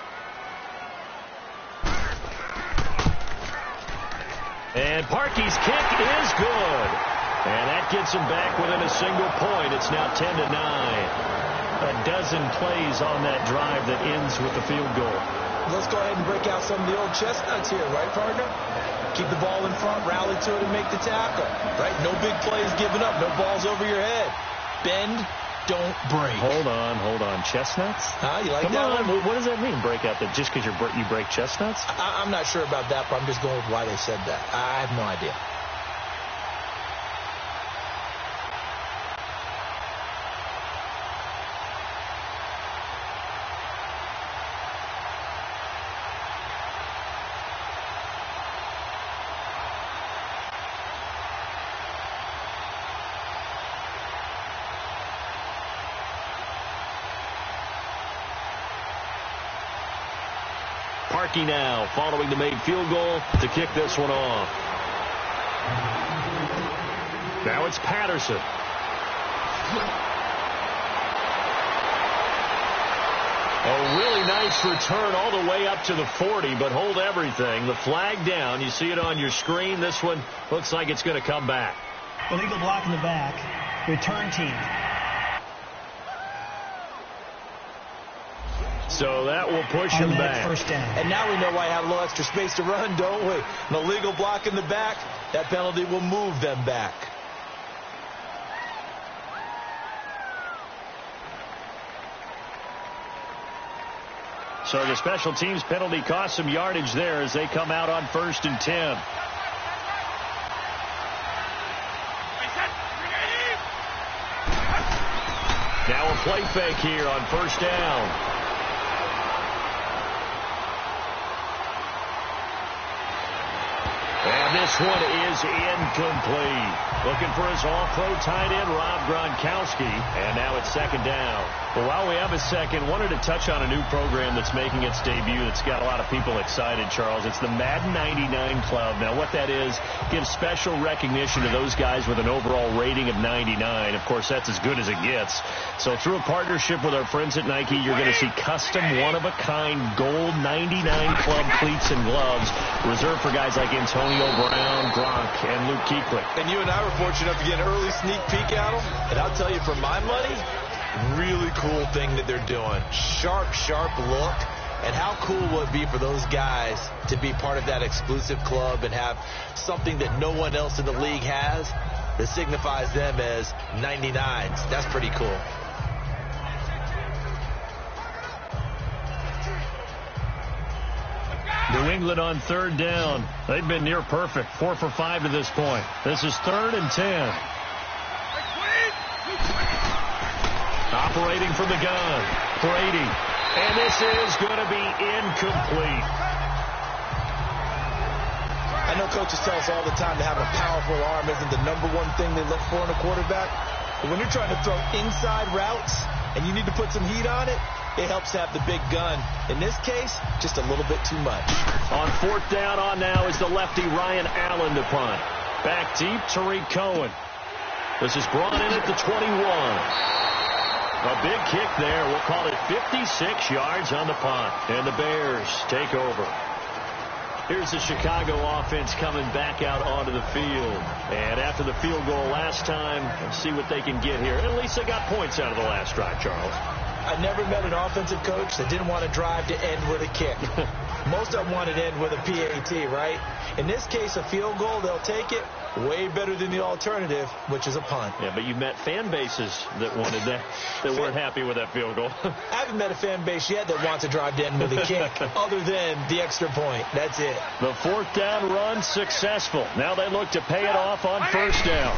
And Parkey's kick is good. And that gets him back within a single point. It's now 10-9. A dozen plays on that drive that ends with the field goal. Let's go ahead and break out some of the old chestnuts here, right, partner? Keep the ball in front, rally to it, and make the tackle, right? No big plays given up, no balls over your head. Bend, don't break. Hold on. Chestnuts? You like Come that on. one? What does that mean, break out? That just because you break chestnuts? I'm not sure about that, but I'm just going with why they said that. I have no idea. Parkey now following the made field goal to kick this one off. Now it's Patterson. A really nice return all the way up to the 40, but hold everything. The flag down. You see it on your screen. This one looks like it's going to come back. Illegal block in the back. Return team. So that will push him back. First down. And now we know why I have a little extra space to run, don't we? An illegal block in the back. That penalty will move them back. So the special teams penalty cost some yardage there as they come out on 1st and 10. Now a play fake here on 1st down. And this this one is incomplete. Looking for his all-pro tight end, Rob Gronkowski. And now it's second down. Well, while we have a second, wanted to touch on a new program that's making its debut that's got a lot of people excited, Charles. It's the Madden 99 Club. Now, what that is, gives special recognition to those guys with an overall rating of 99. Of course, that's as good as it gets. So through a partnership with our friends at Nike, you're going to see custom one-of-a-kind gold 99 Club cleats and gloves reserved for guys like Antonio Brown, Gronk, and Luke Kuechly. And you and I were fortunate enough to get an early sneak peek at them. And I'll tell you, for my money, really cool thing that they're doing. Sharp, sharp look. And how cool will it be for those guys to be part of that exclusive club and have something that no one else in the league has that signifies them as 99s. That's pretty cool. New England on third down. They've been near perfect. 4 for 5 to this point. This is 3rd and 10. Operating from the gun, Brady. And this is going to be incomplete. I know coaches tell us all the time that having a powerful arm isn't the number one thing they look for in a quarterback. But when you're trying to throw inside routes and you need to put some heat on it, it helps to have the big gun. In this case, just a little bit too much. On 4th down on now is the lefty Ryan Allen to punt. Back deep, Tariq Cohen. This is brought in at the 21. A big kick there. We'll call it 56 yards on the punt. And the Bears take over. Here's the Chicago offense coming back out onto the field. And after the field goal last time, let's see what they can get here. At least they got points out of the last drive, Charles. I never met an offensive coach that didn't want to drive to end with a kick. Most of them wanted to end with a PAT, right? In this case, a field goal, they'll take it. Way better than the alternative, which is a punt. Yeah, but you met fan bases that wanted that, that weren't happy with that field goal. I haven't met a fan base yet that wants to drive to end with a kick, other than the extra point. That's it. The 4th down run successful. Now they look to pay it off on 1st down.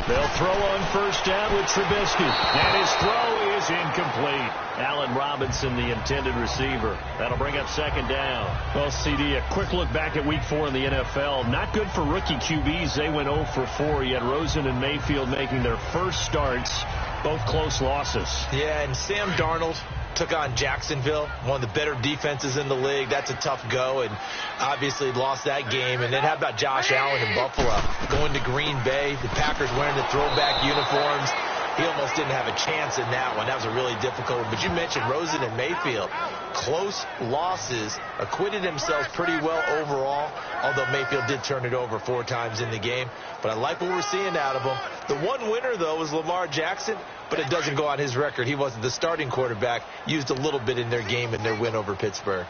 They'll throw on 1st down with Trubisky. And his throw is incomplete. Allen Robinson, the intended receiver. That'll bring up 2nd down. Well, CD, a quick look back at Week 4 in the NFL. Not good for rookie QBs. They went 0 for 4. You had Rosen and Mayfield making their first starts. Both close losses. Yeah, and Sam Darnold took on Jacksonville, one of the better defenses in the league. That's a tough go, and obviously lost that game. And then how about Josh Allen in Buffalo going to Green Bay? The Packers wearing the throwback uniforms. He almost didn't have a chance in that one. That was a really difficult one. But you mentioned Rosen and Mayfield. Close losses, acquitted themselves pretty well overall, although Mayfield did turn it over 4 times in the game. But I like what we're seeing out of him. The one winner, though, was Lamar Jackson, but it doesn't go on his record. He wasn't the starting quarterback. Used a little bit in their game in their win over Pittsburgh.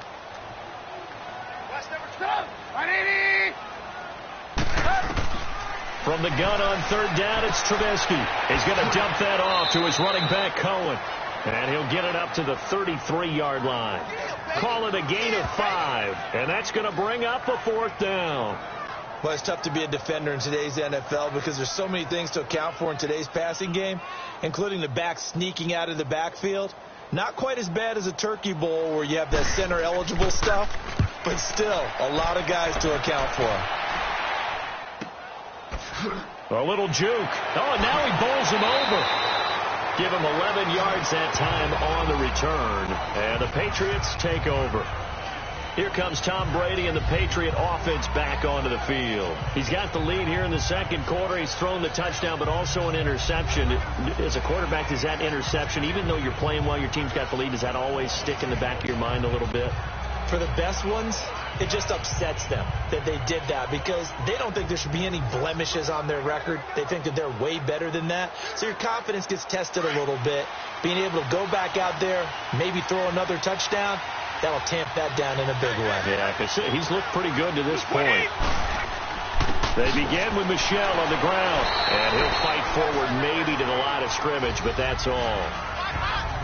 From the gun on 3rd down, it's Trubisky. He's going to dump that off to his running back, Cohen. And he'll get it up to the 33-yard line. Call it a gain of 5. And that's going to bring up a 4th down. Well, it's tough to be a defender in today's NFL because there's so many things to account for in today's passing game, including the back sneaking out of the backfield. Not quite as bad as a turkey bowl where you have that center-eligible stuff, but still a lot of guys to account for. A little juke. Oh, and now he bowls him over. Give him 11 yards that time on the return. And the Patriots take over. Here comes Tom Brady and the Patriot offense back onto the field. He's got the lead here in the 2nd quarter. He's thrown the touchdown, but also an interception. As a quarterback, does that interception, even though you're playing well, your team's got the lead, does that always stick in the back of your mind a little bit? For the best ones, it just upsets them that they did that because they don't think there should be any blemishes on their record. They think that they're way better than that. So your confidence gets tested a little bit. Being able to go back out there, maybe throw another touchdown, that'll tamp that down in a big way. Yeah, because he's looked pretty good to this point. They begin with Michel on the ground, and he'll fight forward maybe to the line of scrimmage, but that's all.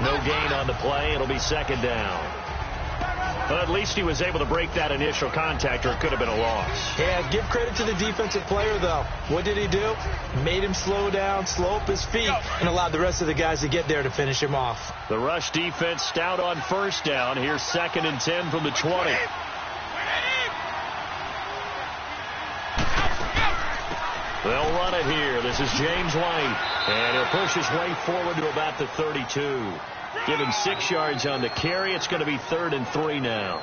No gain on the play. It'll be 2nd down. But at least he was able to break that initial contact, or it could have been a loss. Yeah, give credit to the defensive player, though. What did he do? Made him slow down, slow up his feet, and allowed the rest of the guys to get there to finish him off. The rush defense stout on 1st down. Here's 2nd and 10 from the 20. They'll run it here. This is James White. And he'll push his way forward to about the 32. Give him 6 yards on the carry. It's going to be 3rd and 3 now.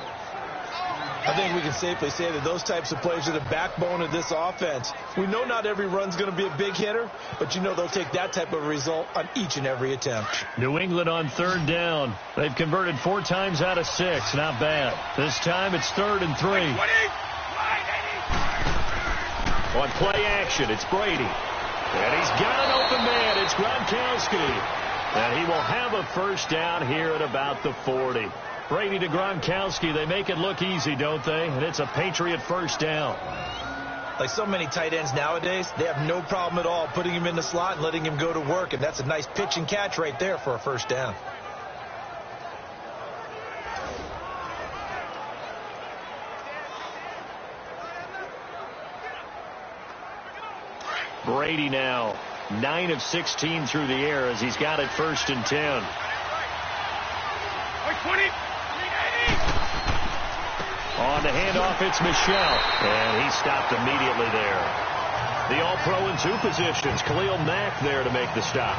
I think we can safely say that those types of plays are the backbone of this offense. We know not every run's going to be a big hitter, but you know they'll take that type of result on each and every attempt. New England on 3rd down. They've converted 4 times out of 6. Not bad. This time it's 3rd and 3. On play action, it's Brady. And he's got an open man. It's Gronkowski. And he will have a first down here at about the 40. Brady to Gronkowski. They make it look easy, don't they? And it's a Patriot first down. Like so many tight ends nowadays, they have no problem at all putting him in the slot and letting him go to work. And that's a nice pitch and catch right there for a first down. Brady now 9 of 16 through the air as he's got it 1st and 10. On the handoff, it's Michel, and he stopped immediately there. The All-Pro in 2 positions. Khalil Mack there to make the stop.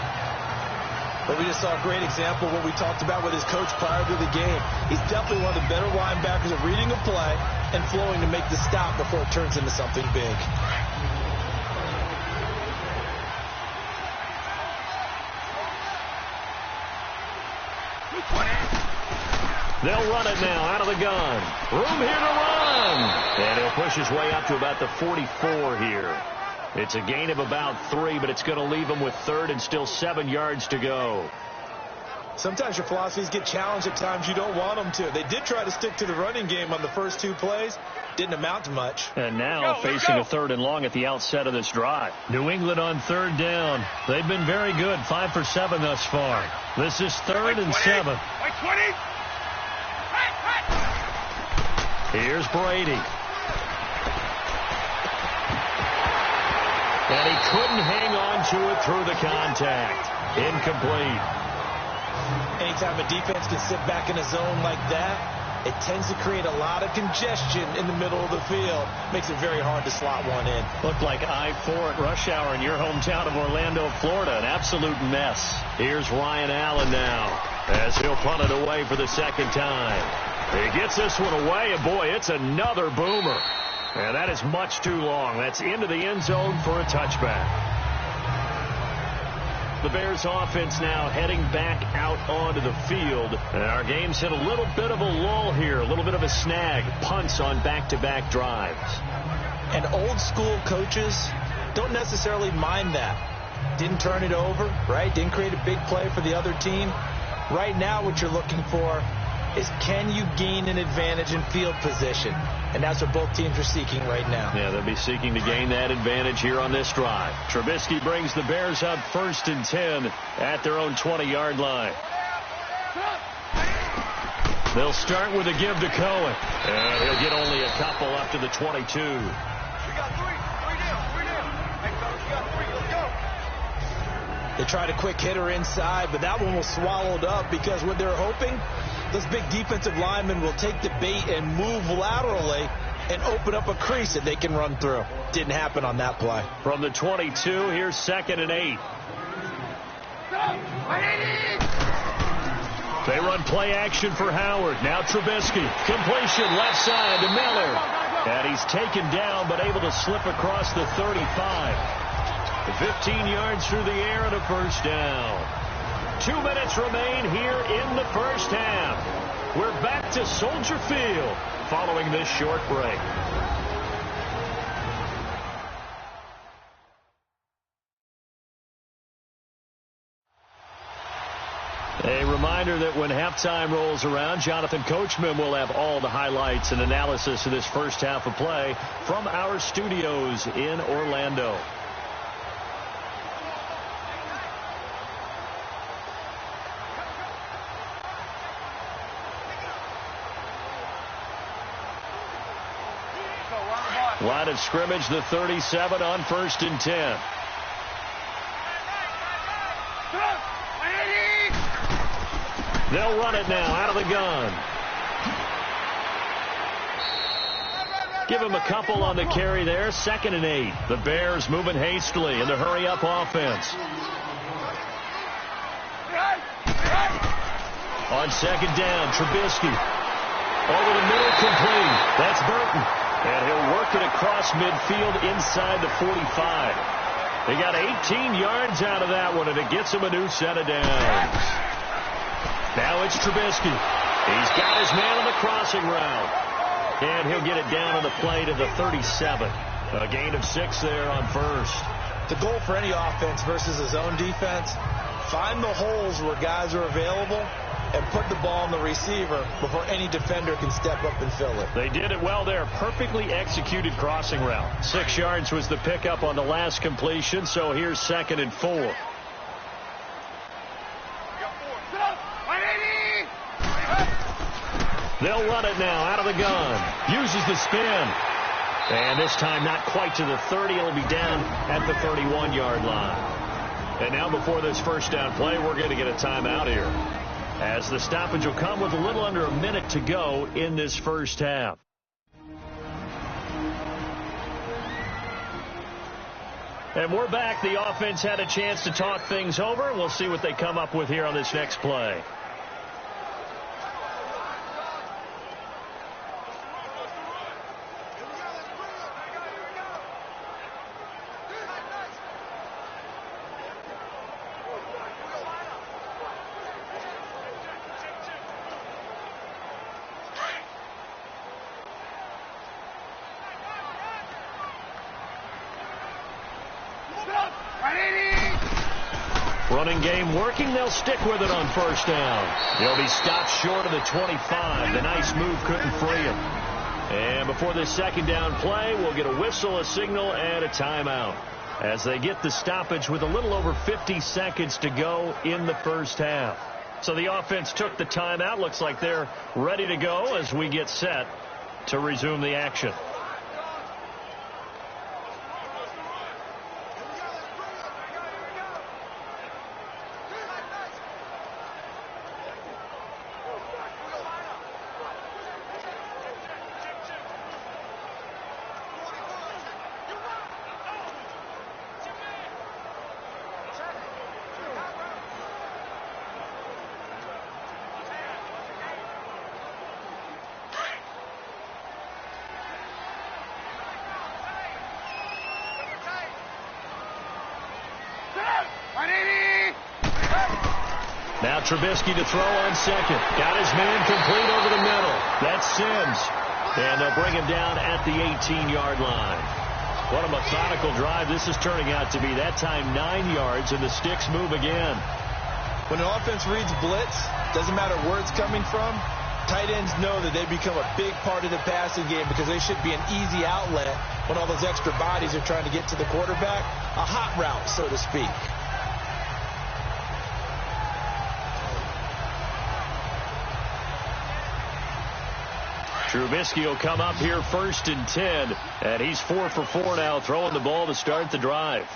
But we just saw a great example of what we talked about with his coach prior to the game. He's definitely one of the better linebackers at reading a play and flowing to make the stop before it turns into something big. They'll run it now out of the gun. Room here to run. And he'll push his way up to about the 44 here. It's a gain of about 3, but it's going to leave him with 3rd and still 7 yards to go. Sometimes your philosophies get challenged at times you don't want them to. They did try to stick to the running game on the first 2 plays. Didn't amount to much. And now facing a 3rd and long at the outset of this drive. New England on 3rd down. They've been very good. 5 for 7 thus far. This is 3rd and 7. Here's Brady. And he couldn't hang on to it through the contact. Incomplete. Anytime a defense can sit back in a zone like that, it tends to create a lot of congestion in the middle of the field. Makes it very hard to slot one in. Looked like I-4 at rush hour in your hometown of Orlando, Florida. An absolute mess. Here's Ryan Allen now as he'll punt it away for the 2nd time. He gets this one away, and boy, it's another boomer. And that is much too long. That's into the end zone for a touchback. The Bears offense now heading back out onto the field. And our game's hit a little bit of a lull here, a little bit of a snag. Punts on back-to-back drives. And old school coaches don't necessarily mind that. Didn't turn it over, right? Didn't create a big play for the other team. Right now what you're looking for is can you gain an advantage in field position? And that's what both teams are seeking right now. Yeah, they'll be seeking to gain that advantage here on this drive. Trubisky brings the Bears up 1st and 10 at their own 20-yard line. They'll start with a give to Cohen. And he'll get only a couple up to the 22. They tried a quick hitter inside, but that one was swallowed up because what they're hoping, those big defensive linemen will take the bait and move laterally and open up a crease that they can run through. Didn't happen on that play. From the 22, here's 2nd and 8. They run play action for Howard. Now Trubisky. Completion left side to Miller. And he's taken down but able to slip across the 35. 15 yards through the air and a first down. 2 minutes remain here in the first half. We're back to Soldier Field following this short break. A reminder that when halftime rolls around, Jonathan Coachman will have all the highlights and analysis of this first half of play from our studios in Orlando. Line of scrimmage, the 37 on 1st and 10. They'll run it now out of the gun. Give him a couple on the carry there. 2nd and 8. The Bears moving hastily in the hurry-up offense. On 2nd down, Trubisky. Over the middle, complete. That's Burton. And he'll work it across midfield inside the 45. They got 18 yards out of that one, and it gets him a new set of downs. Now it's Trubisky. He's got his man on the crossing route. And he'll get it down on the play to the 37. A gain of 6 there on first. The goal for any offense versus his own defense, find the holes where guys are available and put the ball on the receiver before any defender can step up and fill it. They did it well there. Perfectly executed crossing route. 6 yards was the pickup on the last completion, so here's 2nd and 4. They'll run it now out of the gun. Uses the spin. And this time not quite to the 30. It'll be down at the 31-yard line. And now before this first down play, we're going to get a timeout here, as the stoppage will come with a little under a minute to go in this first half. And we're back. The offense had a chance to talk things over. We'll see what they come up with here on this next play. Running game working. They'll stick with it on first down. He'll be stopped short of the 25. The nice move couldn't free him. And before this second down play, we'll get a whistle, a signal, and a timeout, as they get the stoppage with a little over 50 seconds to go in the first half. So the offense took the timeout. Looks like they're ready to go as we get set to resume the action. Now Trubisky to throw on second. Got his man complete over the middle. That's Sims. And they'll bring him down at the 18-yard line. What a methodical drive this is turning out to be. That time 9 yards, and the sticks move again. When an offense reads blitz, doesn't matter where it's coming from, tight ends know that they become a big part of the passing game because they should be an easy outlet when all those extra bodies are trying to get to the quarterback. A hot route, so to speak. Trubisky will come up here 1st and 10, and he's 4 for 4 now, throwing the ball to start the drive.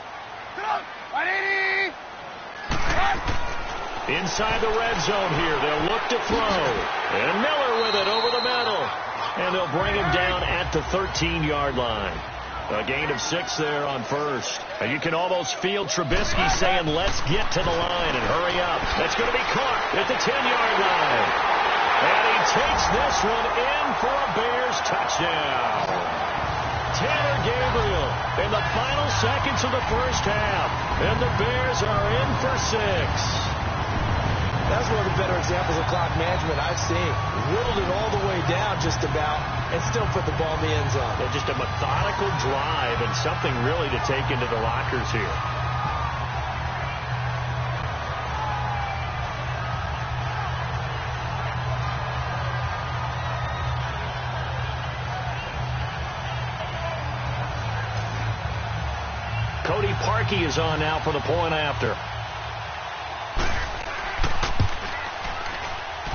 Inside the red zone here, they'll look to throw. And Miller with it over the middle. And they'll bring him down at the 13-yard line. A gain of 6 there on first. And you can almost feel Trubisky saying, let's get to the line and hurry up. That's going to be caught at the 10-yard line. And he takes this one in for a Bears touchdown. Tanner Gabriel in the final seconds of the first half. And the Bears are in for 6. That's one of the better examples of clock management I've seen. Whittled it all the way down just about and still put the ball in the end zone. Yeah, just a methodical drive and something really to take into the lockers here. Cody Parkey is on now for the point after.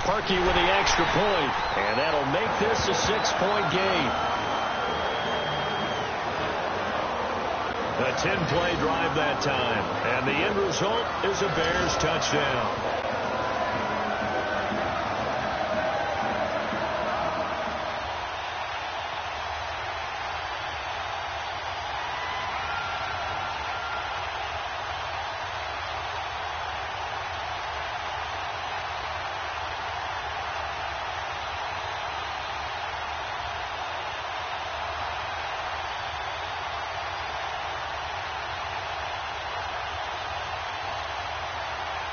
Parkey with the extra point, and that'll make this a 6-point game. A 10-play drive that time, and the end result is a Bears touchdown.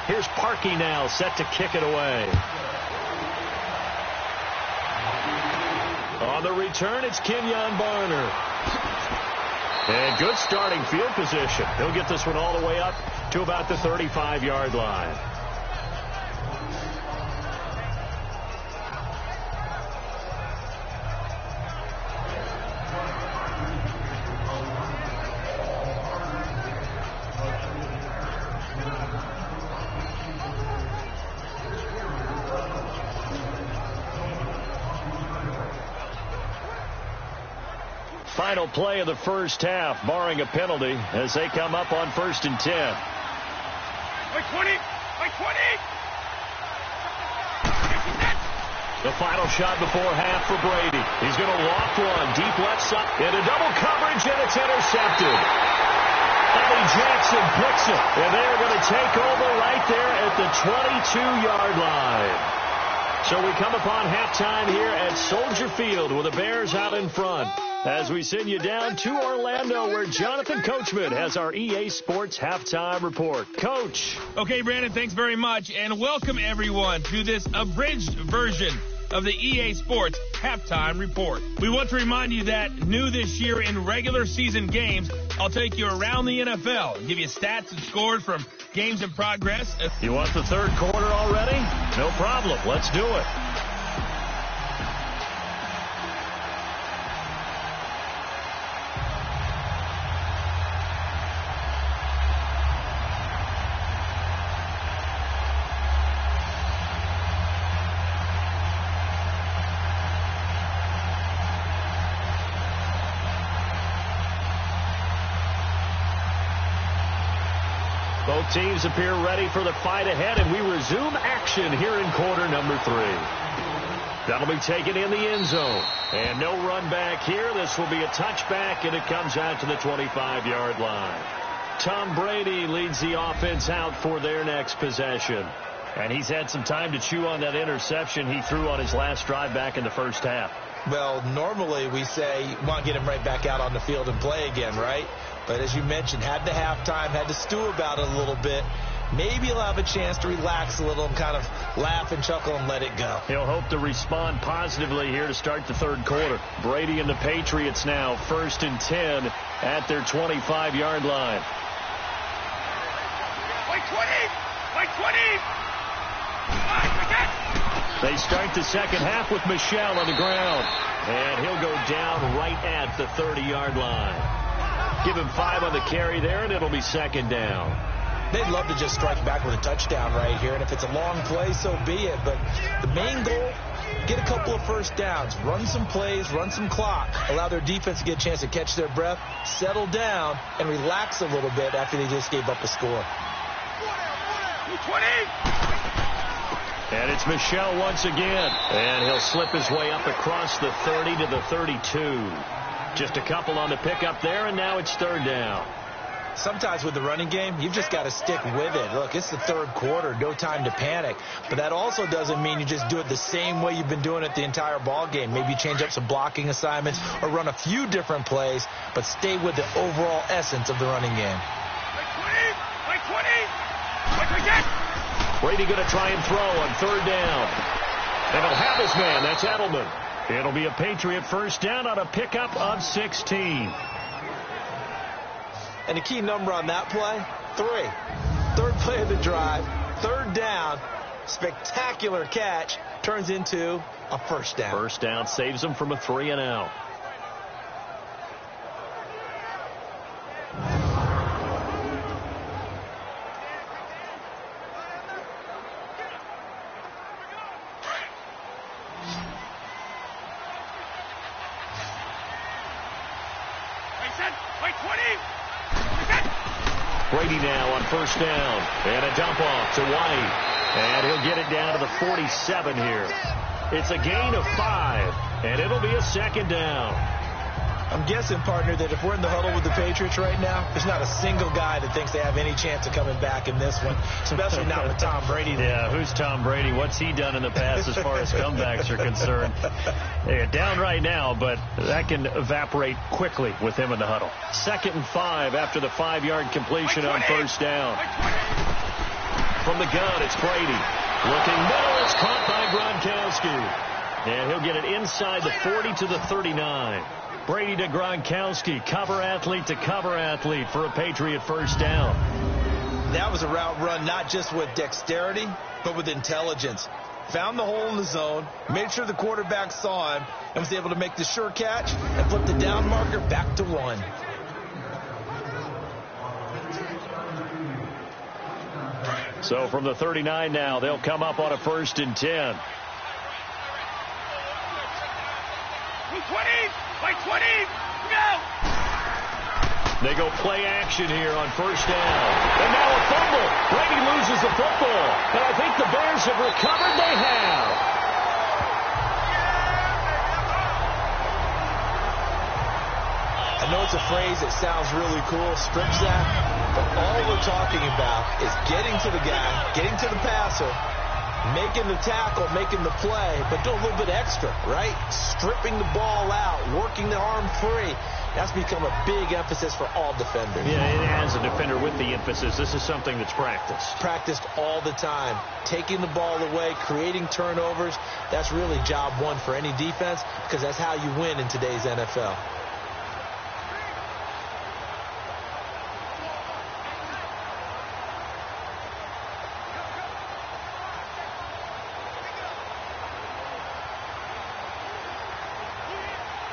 Here's Parkey now, set to kick it away. On the return, it's Kenyon Barner. And good starting field position. He'll get this one all the way up to about the 35-yard line. Final play of the first half, barring a penalty, as they come up on 1st and 10. By 20! By 20! The final shot before half for Brady. He's going to loft one deep left side into double coverage, and it's intercepted. Eddie Jackson picks it, and they're going to take over right there at the 22-yard line. So we come upon halftime here at Soldier Field with the Bears out in front, as we send you down to Orlando, where Jonathan Coachman has our EA Sports Halftime Report. Coach. Okay, Brandon, thanks very much, and welcome everyone to this abridged version of the EA Sports Halftime Report. We want to remind you that new this year in regular season games, I'll take you around the NFL and give you stats and scores from games in progress. You want the third quarter already? No problem. Let's do it. Both teams appear ready for the fight ahead, and we resume action here in quarter number 3. That'll be taken in the end zone. And no run back here. This will be a touchback, and it comes out to the 25-yard line. Tom Brady leads the offense out for their next possession. And he's had some time to chew on that interception he threw on his last drive back in the first half. Well, normally we say you want to get him right back out on the field and play again, right? But as you mentioned, had the halftime, had to stew about it a little bit. Maybe he'll have a chance to relax a little and kind of laugh and chuckle and let it go. He'll hope to respond positively here to start the third quarter. Brady and the Patriots now 1st and 10 at their 25-yard line. By 20! By 20! They start the second half with Michel on the ground. And he'll go down right at the 30-yard line. Give him 5 on the carry there, and it'll be second down. They'd love to just strike back with a touchdown right here, and if it's a long play, so be it. But the main goal, get a couple of first downs, run some plays, run some clock, allow their defense to get a chance to catch their breath, settle down, and relax a little bit after they just gave up a score. 20! And it's Michel once again, and he'll slip his way up across the 30 to the 32. Just a couple on the pickup there, and now it's third down. Sometimes with the running game, you've just got to stick with it. Look, it's the third quarter, no time to panic. But that also doesn't mean you just do it the same way you've been doing it the entire ball game. Maybe change up some blocking assignments or run a few different plays, but stay with the overall essence of the running game. By 20! Brady going to try and throw on third down. And he'll have his man. That's Edelman. It'll be a Patriot first down on a pickup of 16. And the key number on that play, 3. Third play of the drive, third down, spectacular catch, turns into a first down. First down saves them from a 3-and-out. Brady now on first down. And a dump off to White. And he'll get it down to the 47 here. It's a gain of 5. And it'll be a second down. I'm guessing, partner, that if we're in the huddle with the Patriots right now, there's not a single guy that thinks they have any chance of coming back in this one, especially not with Tom Brady there. Yeah, who's Tom Brady? What's he done in the past as far as comebacks are concerned? They're down right now, but that can evaporate quickly with him in the huddle. 2nd and 5 after the 5-yard completion on first down. from the gun. It's Brady. Looking middle. It's caught by Gronkowski. And he'll get it inside the 40 to the 39. Brady to Gronkowski. Cover athlete to cover athlete for a Patriot first down. That was a route run not just with dexterity, but with intelligence. Found the hole in the zone, made sure the quarterback saw him, and was able to make the sure catch and flip the down marker back to 1. So from the 39 now, they'll come up on a 1st and 10. 20, by 20, go! They go play action here on 1st down. And now a fumble. Brady loses the football. And I think the Bears have recovered. They have. I know it's a phrase that sounds really cool, strip sack, but all we're talking about is getting to the guy, getting to the passer, making the tackle, making the play, but do a little bit extra, right? Stripping the ball out, working the arm free. That's become a big emphasis for all defenders. Yeah, and as a defender with the emphasis, this is something that's practiced. Practiced all the time. Taking the ball away, creating turnovers, that's really job one for any defense because that's how you win in today's NFL.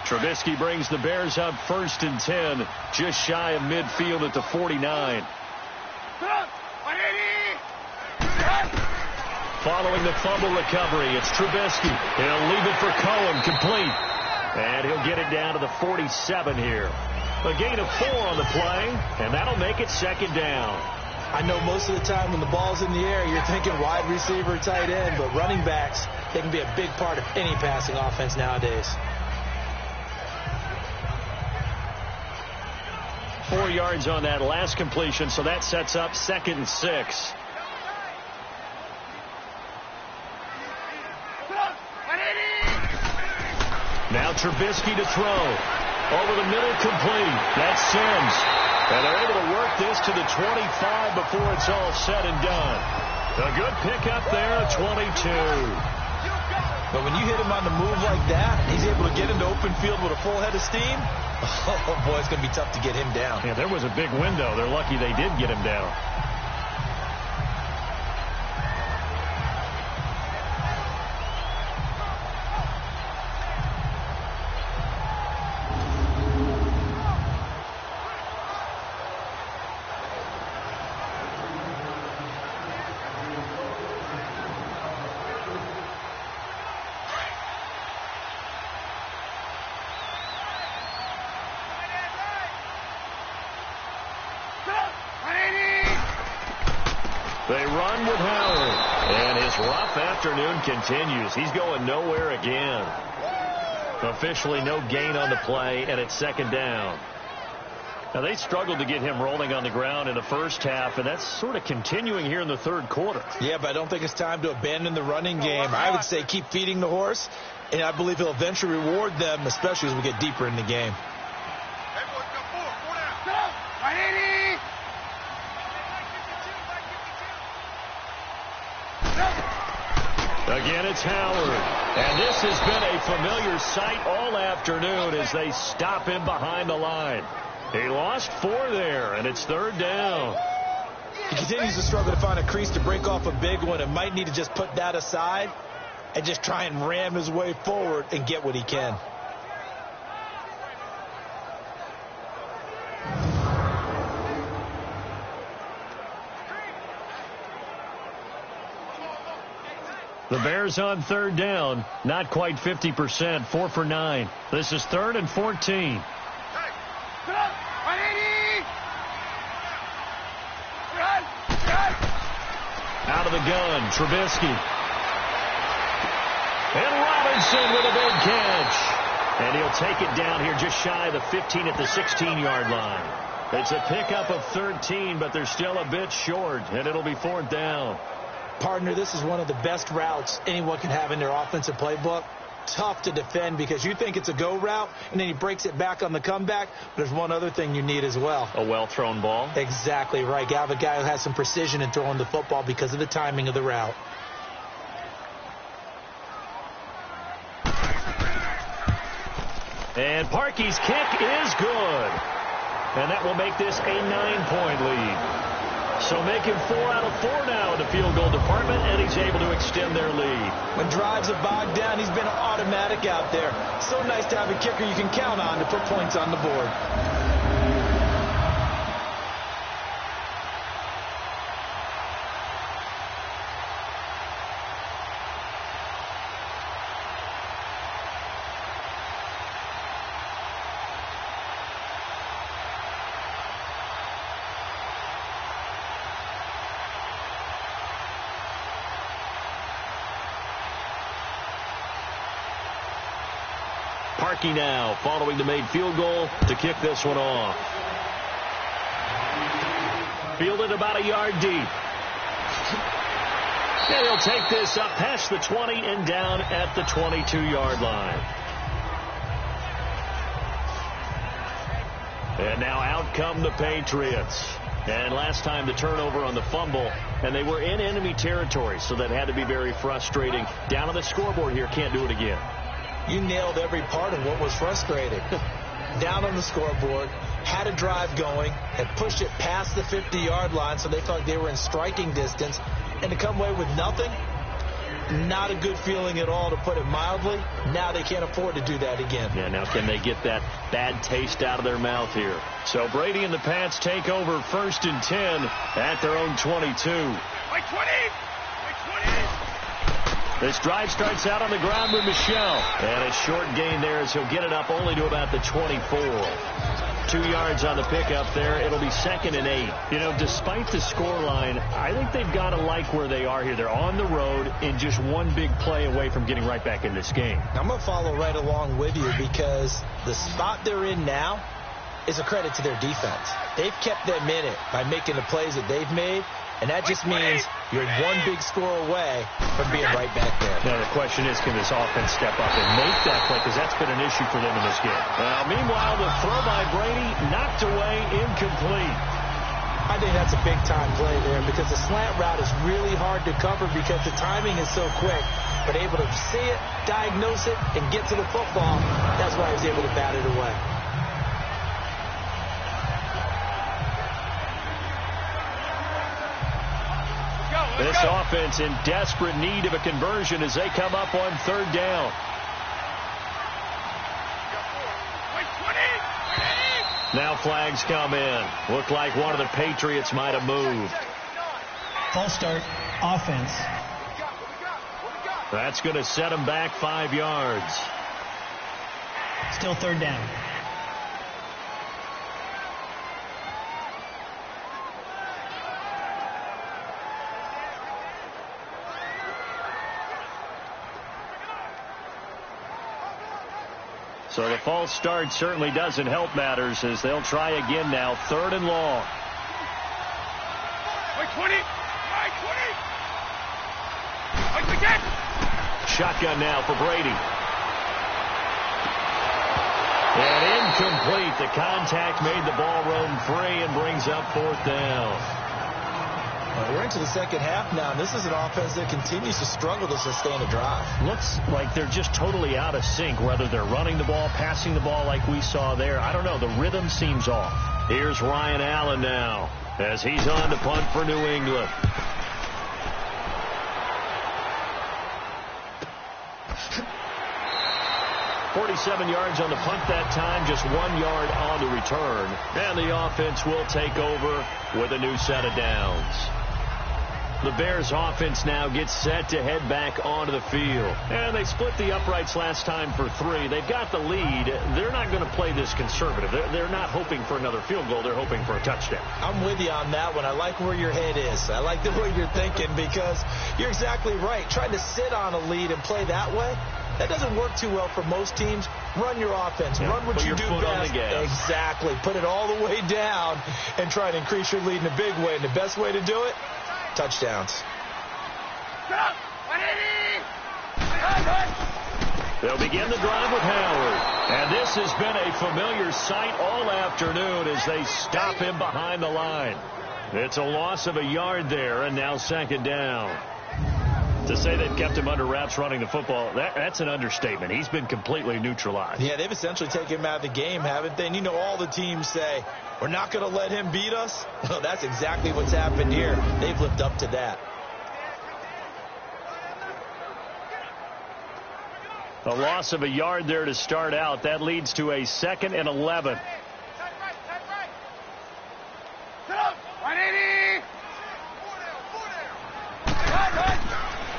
Trubisky brings the Bears up 1st and 10, just shy of midfield at the 49. Following the fumble recovery, it's Trubisky. He'll leave it for Cohen, complete. And he'll get it down to the 47 here. A gain of 4 on the play, and that'll make it 2nd down. I know most of the time when the ball's in the air, you're thinking wide receiver, tight end, but running backs, they can be a big part of any passing offense nowadays. 4 yards on that last completion, so that sets up 2nd and 6. Now Trubisky to throw. Over the middle, complete. That's Sims. And they're able to work this to the 25 before it's all said and done. A good pickup there, 22. But when you hit him on the move like that, he's able to get into open field with a full head of steam. Oh, boy, it's going to be tough to get him down. Yeah, there was a big window. They're lucky they did get him down. They run with Howard, and his rough afternoon continues. He's going nowhere again. Officially no gain on the play, and it's 2nd down. Now, they struggled to get him rolling on the ground in the first half, and that's sort of continuing here in the 3rd quarter. Yeah, but I don't think it's time to abandon the running game. I would say keep feeding the horse, and I believe he'll eventually reward them, especially as we get deeper in the game. Again, it's Howard. And this has been a familiar sight all afternoon as they stop him behind the line. He lost 4 there, and it's 3rd down. He continues to struggle to find a crease to break off a big one and might need to just put that aside and just try and ram his way forward and get what he can. The Bears on 3rd down, not quite 50%, 4 for 9. This is 3rd and 14. Out of the gun, Trubisky. And Robinson with a big catch. And he'll take it down here just shy of the 15 at the 16-yard line. It's a pickup of 13, but they're still a bit short, and it'll be 4th down. Partner, this is one of the best routes anyone can have in their offensive playbook. tough to defend because you think it's a go route, and then he breaks it back on the comeback. But there's one other thing you need as well. A well-thrown ball? Exactly right. You have a guy who has some precision in throwing the football because of the timing of the route. And Parkey's kick is good. And that will make this a 9-point lead. So make him 4 out of 4 now in the field goal department, and he's able to extend their lead. When drives are bogged down, he's been automatic out there. So nice to have a kicker you can count on to put points on the board. Parkey now following the made field goal to kick this one off. Fielded about a yard deep. And he'll take this up past the 20 and down at the 22-yard line. And now out come the Patriots. And last time the turnover on the fumble, and they were in enemy territory, so that had to be very frustrating. Down on the scoreboard here, can't do it again. You nailed every part of what was frustrating. Down on the scoreboard, had a drive going, had pushed it past the 50-yard line so they felt they were in striking distance, and to come away with nothing, not a good feeling at all, to put it mildly. Now they can't afford to do that again. Yeah, now can they get that bad taste out of their mouth here? So Brady and the Pats take over 1st and 10 at their own 22. Like 20! This drive starts out on the ground with Michel. And a short gain there as he'll get it up only to about the 24. 2 yards on the pickup there. It'll be 2nd and 8. You know, despite the scoreline, I think they've got to like where they are here. They're on the road and just one big play away from getting right back in this game. I'm going to follow right along with you because the spot they're in now is a credit to their defense. They've kept them in it by making the plays that they've made. And that just means you're one big score away from being right back there. Now, the question is, can this offense step up and make that play? Because that's been an issue for them in this game. Meanwhile, the throw by Brady knocked away, incomplete. I think that's a big-time play there because the slant route is really hard to cover because the timing is so quick. But able to see it, diagnose it, and get to the football, that's why he was able to bat it away. This offense in desperate need of a conversion as they come up on 3rd down. Now flags come in. Looked like one of the Patriots might have moved. False start, offense. That's going to set them back 5 yards. Still 3rd down. So the false start certainly doesn't help matters as they'll try again now. 3rd and long. Like 20! Like 20! Like again! Shotgun now for Brady. And incomplete. The contact made the ball roam free and brings up 4th down. We're into the second half now, and this is an offense that continues to struggle to sustain a drive. Looks like they're just totally out of sync, whether they're running the ball, passing the ball like we saw there. I don't know. The rhythm seems off. Here's Ryan Allen now as he's on to punt for New England. .47 yards on the punt that time, just 1 yard on the return. And the offense will take over with a new set of downs. The Bears offense now gets set to head back onto the field. And they split the uprights last time for 3. They've got the lead. They're not going to play this conservative. They're not hoping for another field goal. They're hoping for a touchdown. I'm with you on that one. I like where your head is. I like the way you're thinking because you're exactly right. Trying to sit on a lead and play that way, that doesn't work too well for most teams. Run your offense. Yeah, run what you do best. On the gas. Exactly. Put it all the way down and try to increase your lead in a big way. And the best way to do it, touchdowns. They'll begin the drive with Howard. And this has been a familiar sight all afternoon as they stop him behind the line. It's a loss of a yard there, and now second down. To say they've kept him under wraps running the football, that's an understatement. He's been completely neutralized. Yeah, they've essentially taken him out of the game, haven't they? And you know all the teams say, we're not going to let him beat us. Well, that's exactly what's happened here. They've lived up to that. A loss of a yard there to start out. That leads to a 2nd and 11.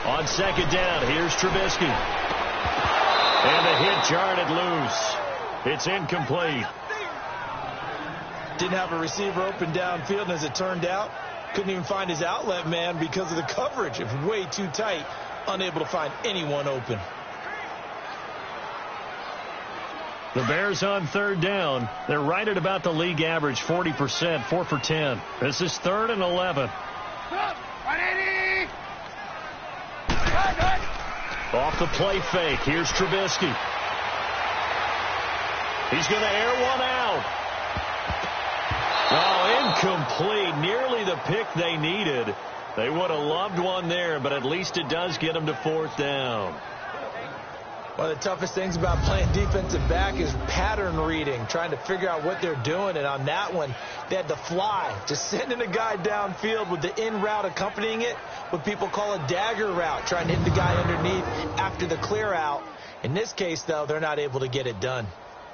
On second down, here's Trubisky. And the hit jarred it loose. It's incomplete. Didn't have a receiver open downfield, and as it turned out, couldn't even find his outlet man because of the coverage. It was way too tight, unable to find anyone open. The Bears on third down. They're right at about the league average, 40%, 4 for 10. This is 3rd and 11. Off the play fake. Here's Trubisky. He's going to air one out. Oh, incomplete. Nearly the pick they needed. They would have loved one there, but at least it does get them to 4th down. One of the toughest things about playing defensive back is pattern reading, trying to figure out what they're doing. And on that one, they had to fly, just sending a guy downfield with the in route accompanying it, what people call a dagger route, trying to hit the guy underneath after the clear out. In this case, though, they're not able to get it done.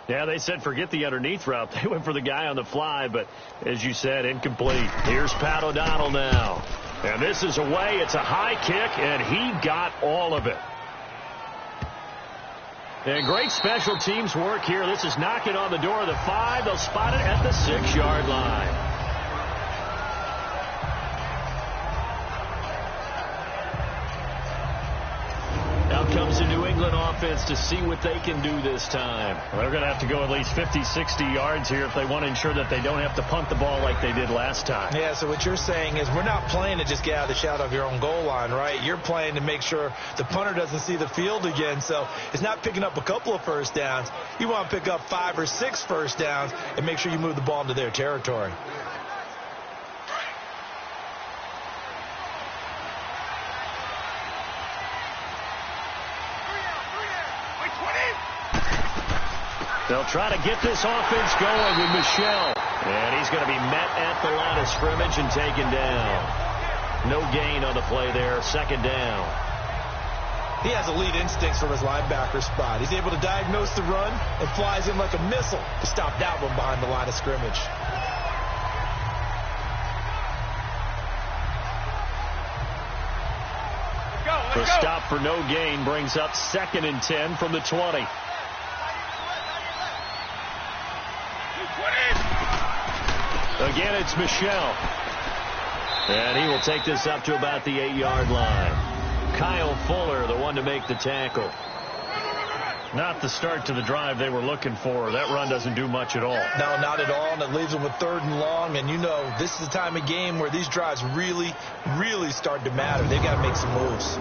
Yeah, they said forget the underneath route. They went for the guy on the fly, but as you said, incomplete. Here's Pat O'Donnell now. And this is away. It's a high kick, and he got all of it. And great special teams work here. This is knocking on the door of the 5. They'll spot it at the 6-yard line. Out comes the New England offense to see what they can do this time. Well, they're going to have to go at least 50, 60 yards here if they want to ensure that they don't have to punt the ball like they did last time. Yeah, so what you're saying is we're not playing to just get out of the shadow of your own goal line, right? You're playing to make sure the punter doesn't see the field again. So it's not picking up a couple of first downs. You want to pick up 5 or 6 first downs and make sure you move the ball into their territory. They'll try to get this offense going with Michel. And he's going to be met at the line of scrimmage and taken down. No gain on the play there. 2nd down. He has elite instincts from his linebacker spot. He's able to diagnose the run and flies in like a missile to stop that one behind the line of scrimmage. The stop for no gain brings up 2nd and 10 from the 20. Again, it's Michel. And he will take this up to about the 8-yard line. Kyle Fuller, the one to make the tackle. Not the start to the drive they were looking for. That run doesn't do much at all. No, not at all, and it leaves them with 3rd and long. And you know, this is the time of game where these drives really, really start to matter. They've got to make some moves.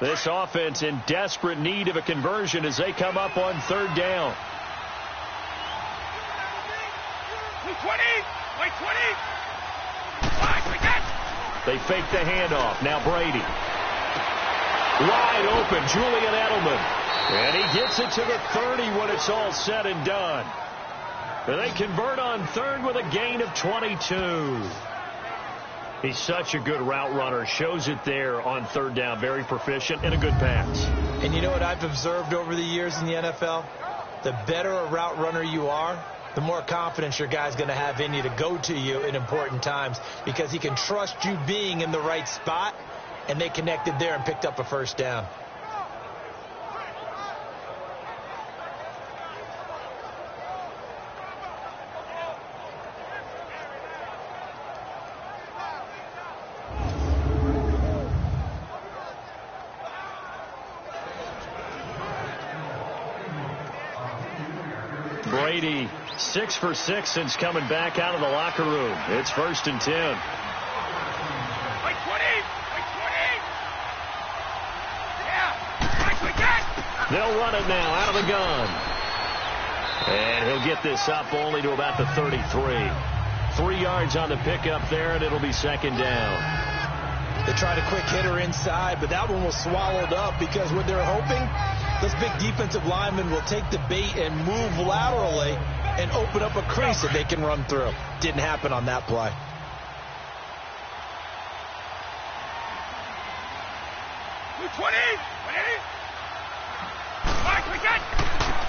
This offense in desperate need of a conversion as they come up on 3rd down. They fake the handoff. Now Brady. Wide open, Julian Edelman. And he gets it to the 30 when it's all said and done. And they convert on 3rd with a gain of 22. He's such a good route runner. Shows it there on 3rd down. Very proficient and a good pass. And you know what I've observed over the years in the NFL? The better a route runner you are, the more confidence your guy's going to have in you to go to you in important times because he can trust you being in the right spot, and they connected there and picked up a 1st down. Brady 6 for 6 since coming back out of the locker room. It's 1st and 10. Like 20! Like 20! Yeah! Like we got! They'll run it now out of the gun. And he'll get this up only to about the 33. 3 yards on the pickup there, and it'll be 2nd down. They tried a quick hitter inside, but that one was swallowed up because what they're hoping, those big defensive linemen will take the bait and move laterally and open up a crease that they can run through. Didn't happen on that play.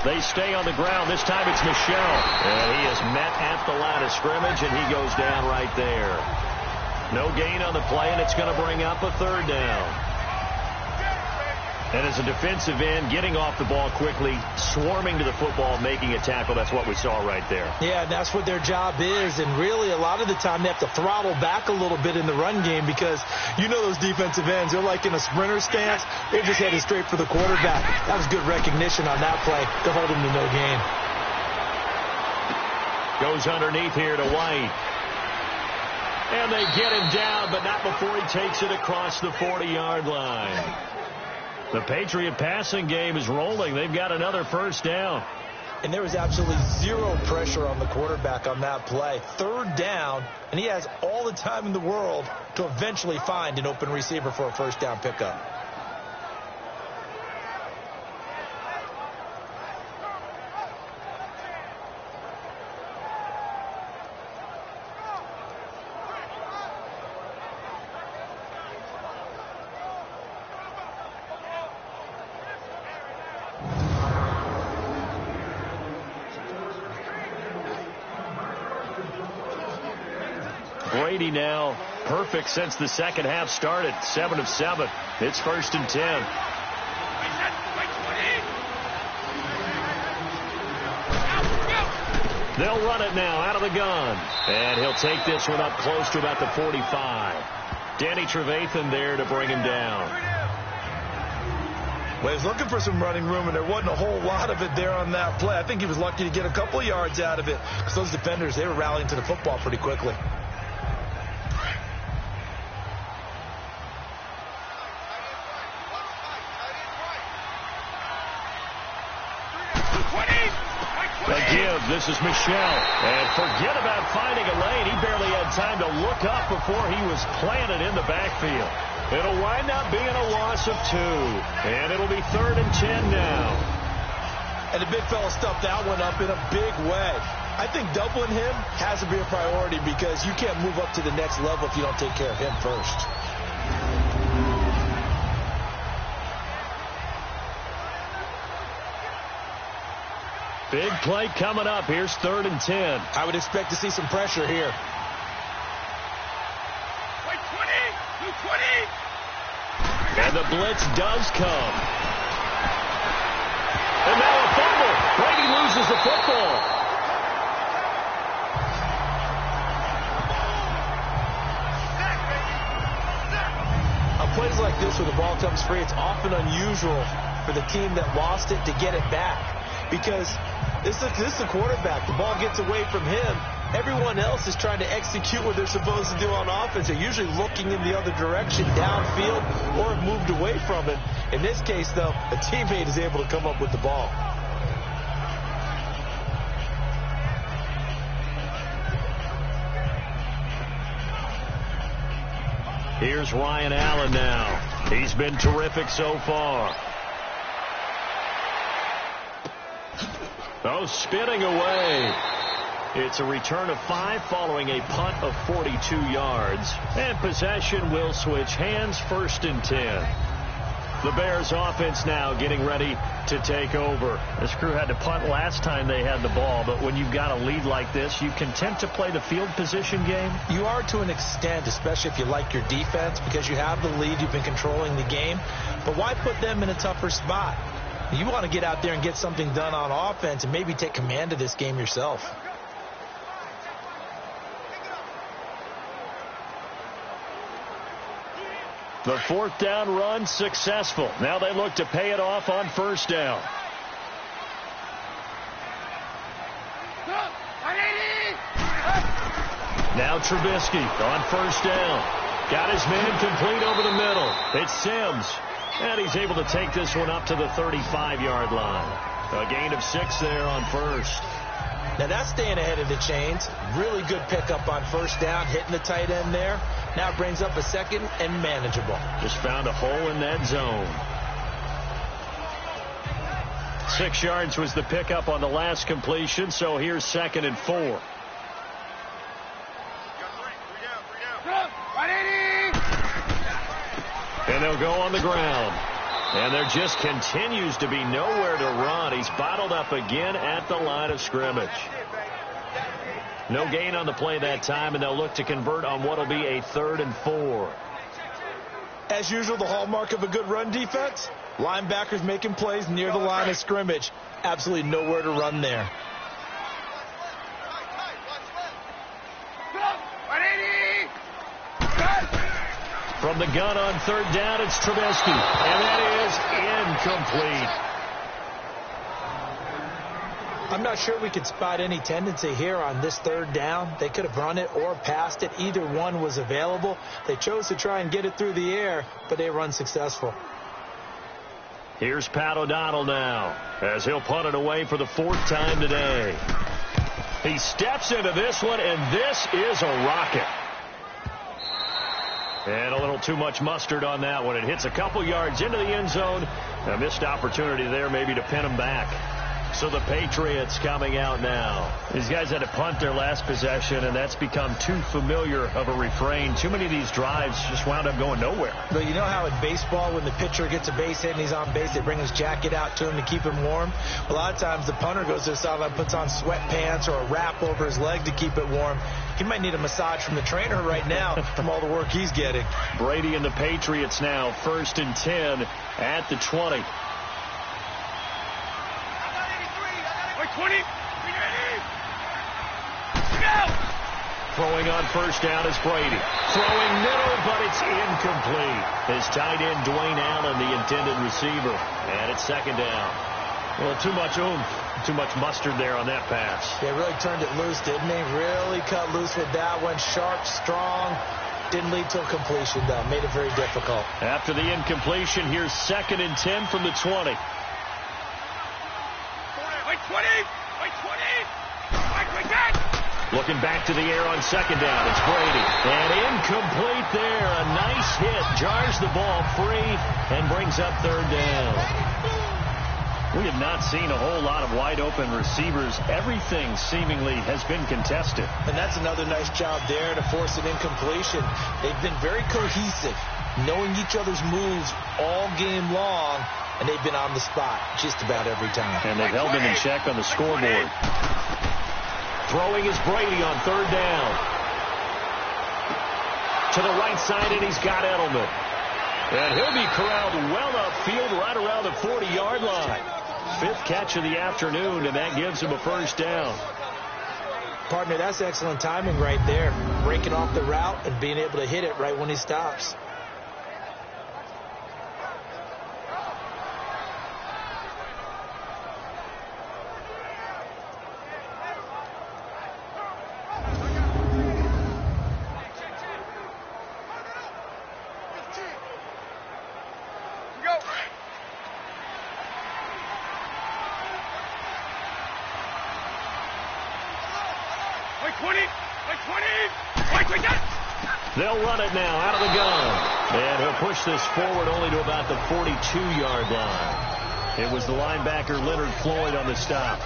They stay on the ground. This time it's Michel. And he is met at the line of scrimmage, and he goes down right there. No gain on the play, and it's going to bring up a 3rd down. And as a defensive end, getting off the ball quickly, swarming to the football, making a tackle, that's what we saw right there. Yeah, and that's what their job is. And really, a lot of the time, they have to throttle back a little bit in the run game because you know those defensive ends, they're like in a sprinter stance. They're just headed straight for the quarterback. That was good recognition on that play to hold him to no gain. Goes underneath here to White. And they get him down, but not before he takes it across the 40-yard line. The Patriot passing game is rolling. They've got another 1st down. And there was absolutely zero pressure on the quarterback on that play. 3rd down, and he has all the time in the world to eventually find an open receiver for a 1st down pickup. Brady now perfect since the 2nd half started. 7 of 7. It's 1st and 10. They'll run it now out of the gun. And he'll take this one up close to about the 45. Danny Trevathan there to bring him down. Well, he was looking for some running room, and there wasn't a whole lot of it there on that play. I think he was lucky to get a couple of yards out of it because those defenders, they were rallying to the football pretty quickly. Give. This is Michel. And forget about finding a lane. He barely had time to look up before he was planted in the backfield. It'll wind up being a loss of 2. And it'll be 3rd and 10 now. And the big fella stuffed that one up in a big way. I think doubling him has to be a priority because you can't move up to the next level if you don't take care of him first. Big play coming up. Here's 3rd and 10. I would expect to see some pressure here. Like 20! 20! And the blitz does come. And now a fumble. Brady loses the football. On plays like this where the ball comes free, it's often unusual for the team that lost it to get it back. Because this is the quarterback. The ball gets away from him. Everyone else is trying to execute what they're supposed to do on offense. They're usually looking in the other direction, downfield, or have moved away from it. In this case, though, a teammate is able to come up with the ball. Here's Ryan Allen now. He's been terrific so far. Oh, spinning away. It's a return of 5 following a punt of 42 yards. And possession will switch hands. 1st and 10. The Bears offense now getting ready to take over. This crew had to punt last time they had the ball, but when you've got a lead like this, you content to play the field position game? You are to an extent, especially if you like your defense, because you have the lead, you've been controlling the game. But why put them in a tougher spot? You want to get out there and get something done on offense and maybe take command of this game yourself. The 4th down run successful. Now they look to pay it off on 1st down. Now Trubisky on first down. Got his man complete over the middle. It's Sims. And he's able to take this one up to the 35-yard line. A gain of 6 there on first. Now that's staying ahead of the chains. Really good pickup on first down, hitting the tight end there. Now brings up a second and manageable. Just found a hole in that zone. 6 yards was the pickup on the last completion, so here's 2nd and 4. And they'll go on the ground. And there just continues to be nowhere to run. He's bottled up again at the line of scrimmage. No gain on the play that time, and they'll look to convert on what will be a 3rd and 4. As usual, the hallmark of a good run defense, linebackers making plays near the line of scrimmage. Absolutely nowhere to run there. From the gun on 3rd down, it's Trubisky. And that is incomplete. I'm not sure we could spot any tendency here on this 3rd down. They could have run it or passed it. Either one was available. They chose to try and get it through the air, but they were unsuccessful. Here's Pat O'Donnell now, as he'll punt it away for the 4th time today. He steps into this one, and this is a rocket. And a little too much mustard on that one. It hits a couple yards into the end zone. A missed opportunity there maybe to pin him back. So the Patriots coming out now. These guys had to punt their last possession, and that's become too familiar of a refrain. Too many of these drives just wound up going nowhere. But you know how in baseball, when the pitcher gets a base hit and he's on base, they bring his jacket out to him to keep him warm? A lot of times the punter goes to the sideline, puts on sweatpants or a wrap over his leg to keep it warm. He might need a massage from the trainer right now from all the work he's getting. Brady and the Patriots now, 1st and 10 at the 20. 20. Throwing on first down is Brady. Throwing middle, but it's incomplete. His tight end, Dwayne Allen, the intended receiver. And it's 2nd down. Well, too much oomph, too much mustard there on that pass. Yeah, really turned it loose, didn't he? Really cut loose with that one. Sharp, strong. Didn't lead to a completion, though. Made it very difficult. After the incompletion, here's 2nd and 10 from the 20. 20! 20! Looking back to the air on 2nd down. It's Brady. And incomplete there. A nice hit. Jars the ball free and brings up 3rd down. We have not seen a whole lot of wide-open receivers. Everything seemingly has been contested. And that's another nice job there to force an incompletion. They've been very cohesive, knowing each other's moves all game long, and they've been on the spot just about every time. And they've held them in check on the scoreboard. Throwing is Brady on 3rd down. To the right side, and he's got Edelman. And he'll be corralled well upfield right around the 40-yard line. 5th catch of the afternoon, and that gives him a 1st down. Partner, that's excellent timing right there. Breaking off the route and being able to hit it right when he stops. They'll run it now out of the gun. And he'll push this forward only to about the 42-yard line. It was the linebacker Leonard Floyd on the stop.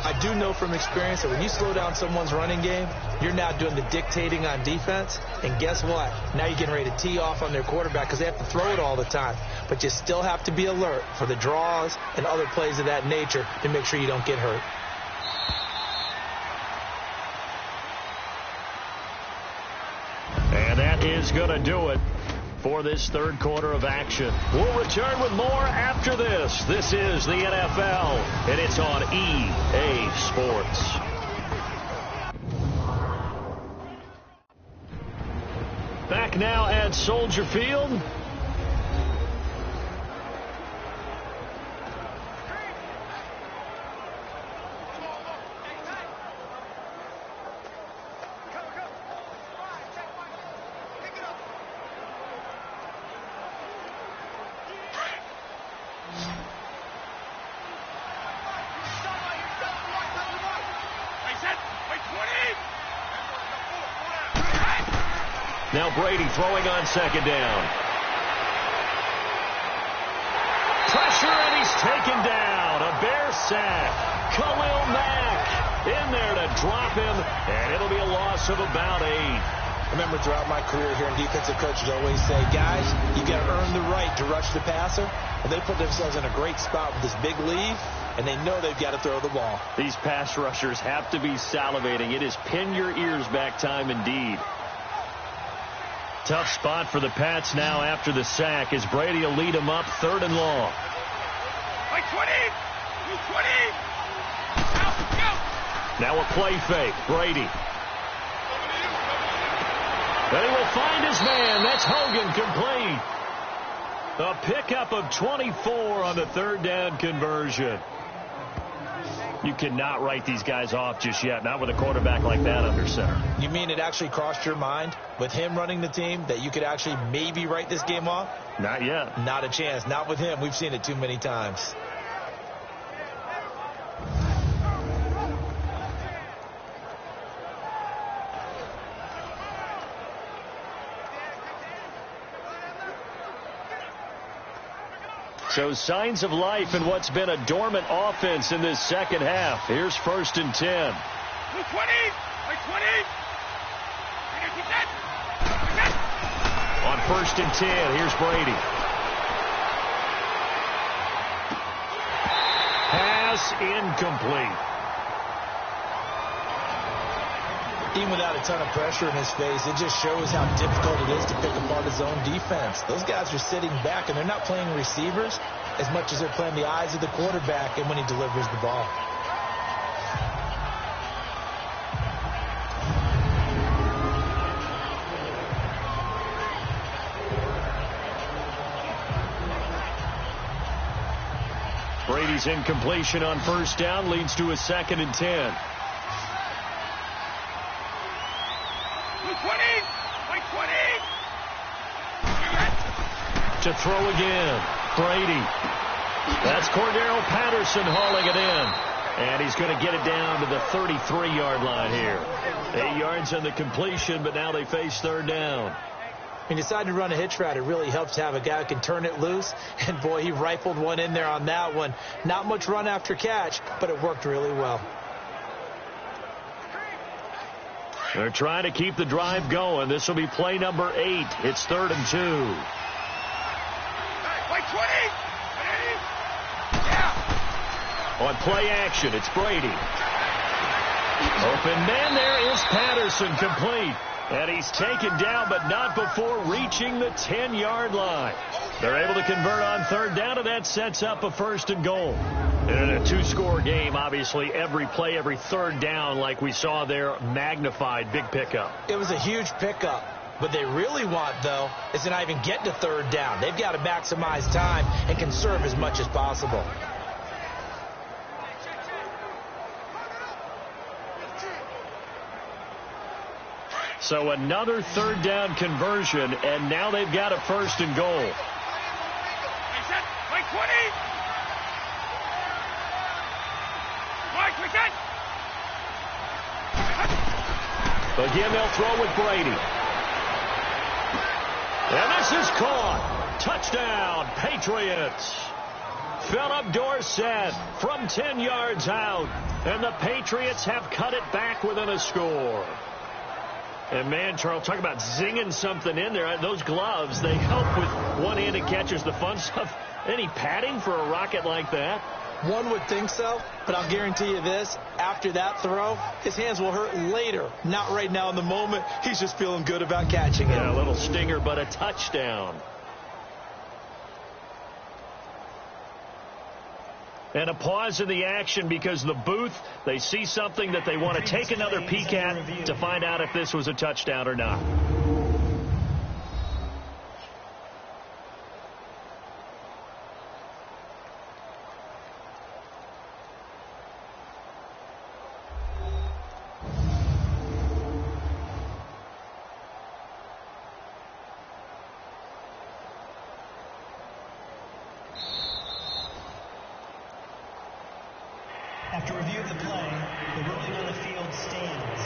I do know from experience that when you slow down someone's running game, you're now doing the dictating on defense. And guess what? Now you're getting ready to tee off on their quarterback because they have to throw it all the time. But you still have to be alert for the draws and other plays of that nature to make sure you don't get hurt. And that is going to do it for this 3rd quarter of action. We'll return with more after this. This is the NFL, and it's on EA Sports. Back now at Soldier Field. Now Brady throwing on second down. Pressure, and he's taken down. A Bear sack. Khalil Mack in there to drop him, and it'll be a loss of about 8. Remember, throughout my career here in defensive coaches always say, guys, you got to earn the right to rush the passer. And they put themselves in a great spot with this big lead, and they know they've got to throw the ball. These pass rushers have to be salivating. It is pin your ears back time indeed. Tough spot for the Pats now after the sack as Brady will lead them up 3rd and long. Like 20! 20! Now a play fake. Brady. And he will find his man. That's Hogan, complete. A pickup of 24 on the 3rd down conversion. You cannot write these guys off just yet, not with a quarterback like that under center. You mean it actually crossed your mind with him running the team that you could actually maybe write this game off? Not yet. Not a chance. Not with him. We've seen it too many times. So signs of life in what's been a dormant offense in this second half. Here's 1st and 10. 20! Like 20! On 1st and 10, here's Brady. Pass incomplete. Even without a ton of pressure in his face, it just shows how difficult it is to pick apart his own defense. Those guys are sitting back, and they're not playing receivers as much as they're playing the eyes of the quarterback and when he delivers the ball. Brady's incompletion on 1st down leads to a 2nd and 10. 20! Like 20! To throw again. Brady. That's Cordero Patterson hauling it in. And he's going to get it down to the 33-yard line here. 8 yards on the completion, but now they face 3rd down. When you decide to run a hitch route, it really helps to have a guy who can turn it loose. And, boy, he rifled one in there on that one. Not much run after catch, but it worked really well. They're trying to keep the drive going. This will be play number 8. It's 3rd and 2. Like 20! Yeah! On play action, it's Brady. Open man there is Patterson, complete. And he's taken down, but not before reaching the 10-yard line. They're able to convert on 3rd down, and that sets up a 1st and goal. And in a 2-score game, obviously, every play, every 3rd down, like we saw there, magnified, big pickup. It was a huge pickup. What they really want, though, is to not even get to 3rd down. They've got to maximize time and conserve as much as possible. So another 3rd down conversion, and now they've got a 1st and goal. Like 20! Again, they'll throw with Brady. And this is caught. Touchdown, Patriots. Philip Dorsett from 10 yards out. And the Patriots have cut it back within a score. And, man, Charles, talk about zinging something in there. Those gloves, they help with one-handed catches, the fun stuff. Any padding for a rocket like that? One would think so, but I'll guarantee you this. After that throw, his hands will hurt later. Not right now in the moment. He's just feeling good about catching it. Yeah, a little stinger, but a touchdown. And a pause in the action because the booth, they see something that they want to take another peek at to find out if this was a touchdown or not. After review of the play, the ruling on the field stands.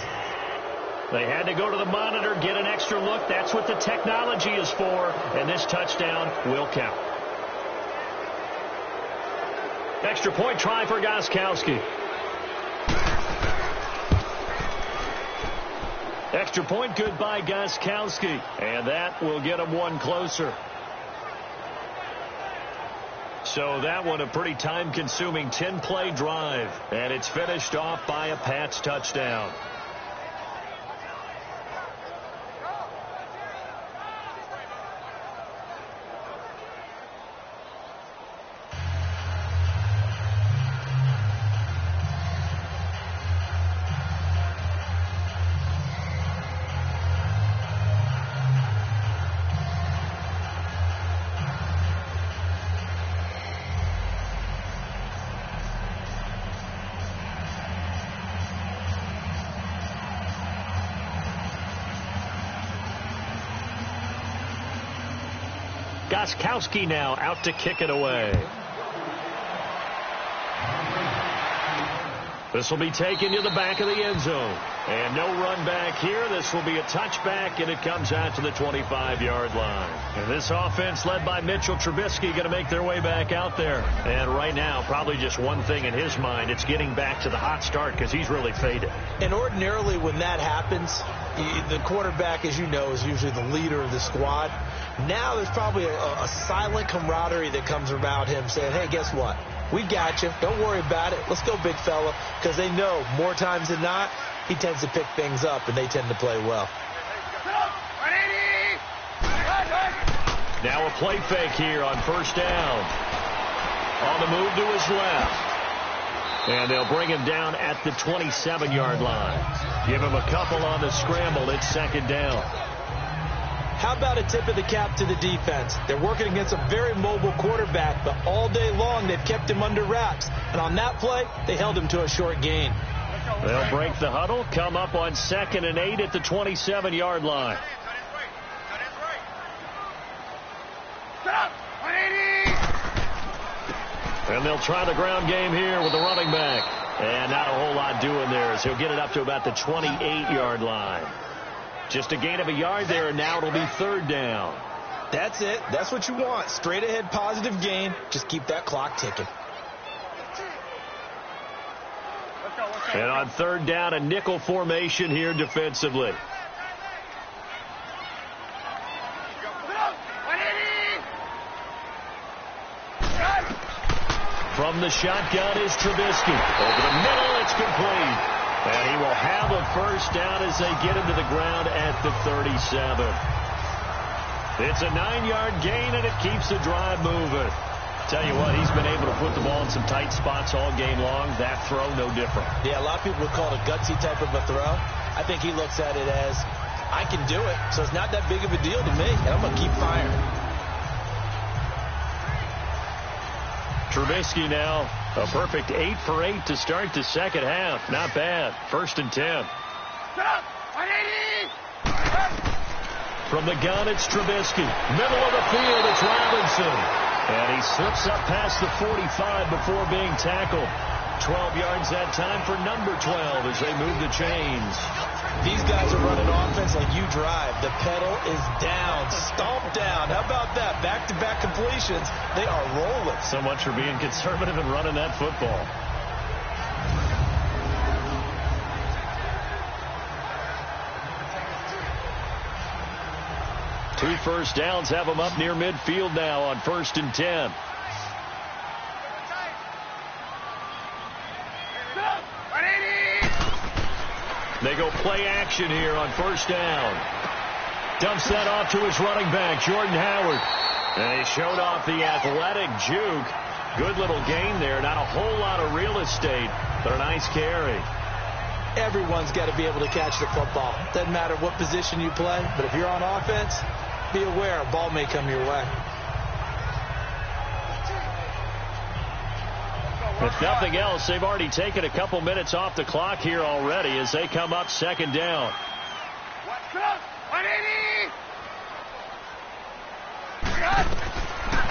They had to go to the monitor, get an extra look. That's what the technology is for, and this touchdown will count. Extra point try for Gostkowski. Extra point good by Gostkowski, and that will get him one closer. So that one a pretty time-consuming 10-play drive, and it's finished off by a Pats touchdown. Gostkowski now out to kick it away. This will be taken to the back of the end zone. And no run back here. This will be a touchback, and it comes out to the 25-yard line. And this offense led by Mitchell Trubisky going to make their way back out there. And right now, probably just one thing in his mind. It's getting back to the hot start because he's really faded. And ordinarily when that happens, the quarterback, as you know, is usually the leader of the squad. Now there's probably a silent camaraderie that comes around him saying, hey, guess what? We got you. Don't worry about it. Let's go, big fella. Because they know more times than not, he tends to pick things up, and they tend to play well. Now a play fake here on first down. On the move to his left. And they'll bring him down at the 27-yard line. Give him a couple on the scramble. It's second down. How about a tip of the cap to the defense? They're working against a very mobile quarterback, but all day long they've kept him under wraps. And on that play, they held him to a short gain. They'll break the huddle, come up on 2nd and 8 at the 27-yard line. And they'll try the ground game here with the running back. And not a whole lot doing there as he'll get it up to about the 28-yard line. Just a gain of a yard there, and now it'll be third down. That's it. That's what you want. Straight ahead positive gain. Just keep that clock ticking. And on third down, a nickel formation here defensively. From the shotgun is Trubisky. Over the middle, it's complete. And he will have a first down as they get him to the ground at the 37. It's a 9-yard gain, and it keeps the drive moving. Tell you what, he's been able to put the ball in some tight spots all game long. That throw, no different. Yeah, a lot of people would call it a gutsy type of a throw. I think he looks at it as, I can do it, so it's not that big of a deal to me, and I'm going to keep firing. Trubisky now, a perfect 8 for 8 to start the second half. Not bad. 1st and 10. From the gun, it's Trubisky. Middle of the field, it's Robinson. And he slips up past the 45 before being tackled. 12 yards that time for number 12 as they move the chains. These guys are running offense like you drive. The pedal is down, stomped down. How about that? Back-to-back completions. They are rolling. So much for being conservative and running that football. Two first downs have them up near midfield now on 1st and 10. They go play action here on first down. Dumps that off to his running back, Jordan Howard. And he showed off the athletic juke. Good little gain there. Not a whole lot of real estate, but a nice carry. Everyone's got to be able to catch the football. Doesn't matter what position you play, but if you're on offense, be aware a ball may come your way. If nothing else, they've already taken a couple minutes off the clock here already as they come up second down.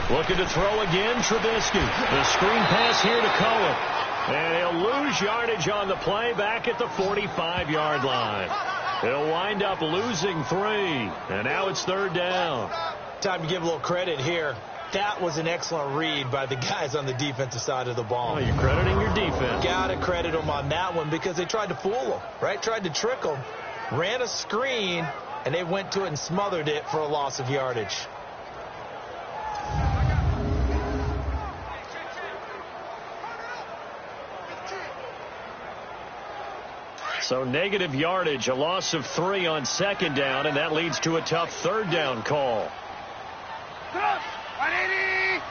Looking to throw again, Trubisky. The screen pass here to Cohen. And he'll lose yardage on the play back at the 45-yard line. He'll wind up losing 3. And now it's 3rd down. Time to give a little credit here. That was an excellent read by the guys on the defensive side of the ball. Oh, you're crediting your defense. Gotta credit them on that one because they tried to fool them, right? Tried to trick them. Ran a screen, and they went to it and smothered it for a loss of yardage. So negative yardage, a loss of 3 on 2nd down, and that leads to a tough 3rd down call. 180!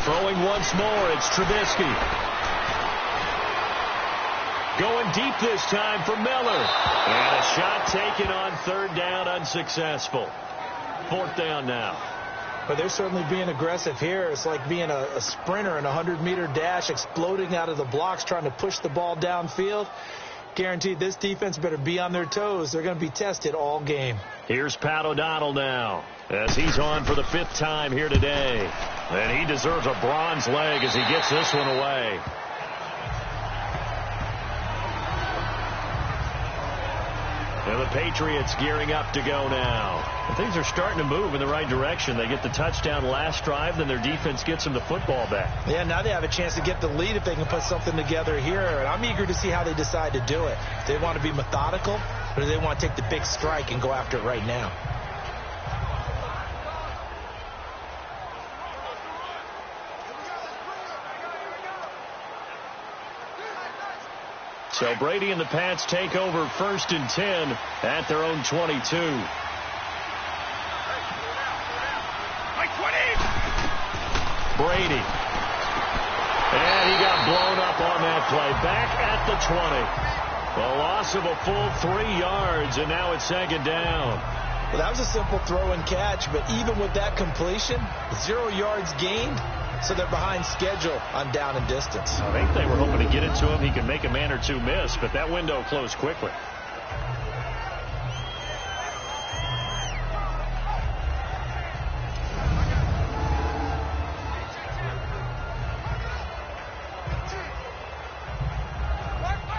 Throwing once more, it's Trubisky. Going deep this time for Miller. And a shot taken on 3rd down, unsuccessful. 4th down now. But they're certainly being aggressive here. It's like being a sprinter in a 100-meter dash, exploding out of the blocks, trying to push the ball downfield. Guaranteed this defense better be on their toes. They're going to be tested all game. Here's Pat O'Donnell now as he's on for the 5th time here today. And he deserves a bronze leg as he gets this one away. And the Patriots gearing up to go now. And things are starting to move in the right direction. They get the touchdown last drive, then their defense gets them the football back. Yeah, now they have a chance to get the lead if they can put something together here. And I'm eager to see how they decide to do it. Do they want to be methodical, or do they want to take the big strike and go after it right now? So Brady and the Pats take over 1st and 10 at their own 22. Brady. And he got blown up on that play. Back at the 20. A loss of a full 3 yards, and now it's 2nd down. Well, that was a simple throw and catch, but even with that completion, 0 yards gained. So they're behind schedule on down and distance. I think they were hoping to get it to him. He could make a man or two miss, but that window closed quickly.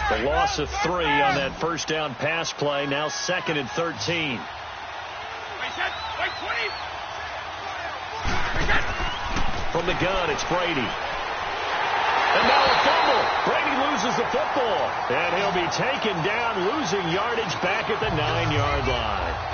The loss of 3 on that 1st down pass play. Now 2nd and 13. From the gun, it's Brady. And now a fumble. Brady loses the football. And he'll be taken down, losing yardage back at the 9-yard line.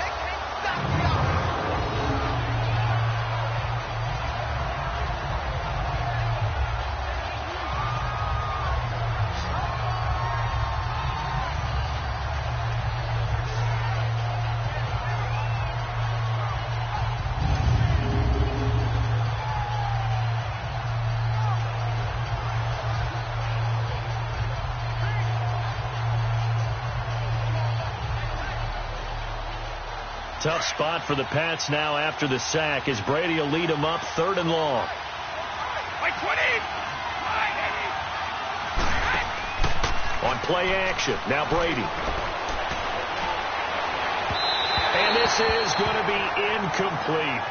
Tough spot for the Pats now after the sack as Brady will lead them up 3rd and long. On play action, now Brady. And this is going to be incomplete.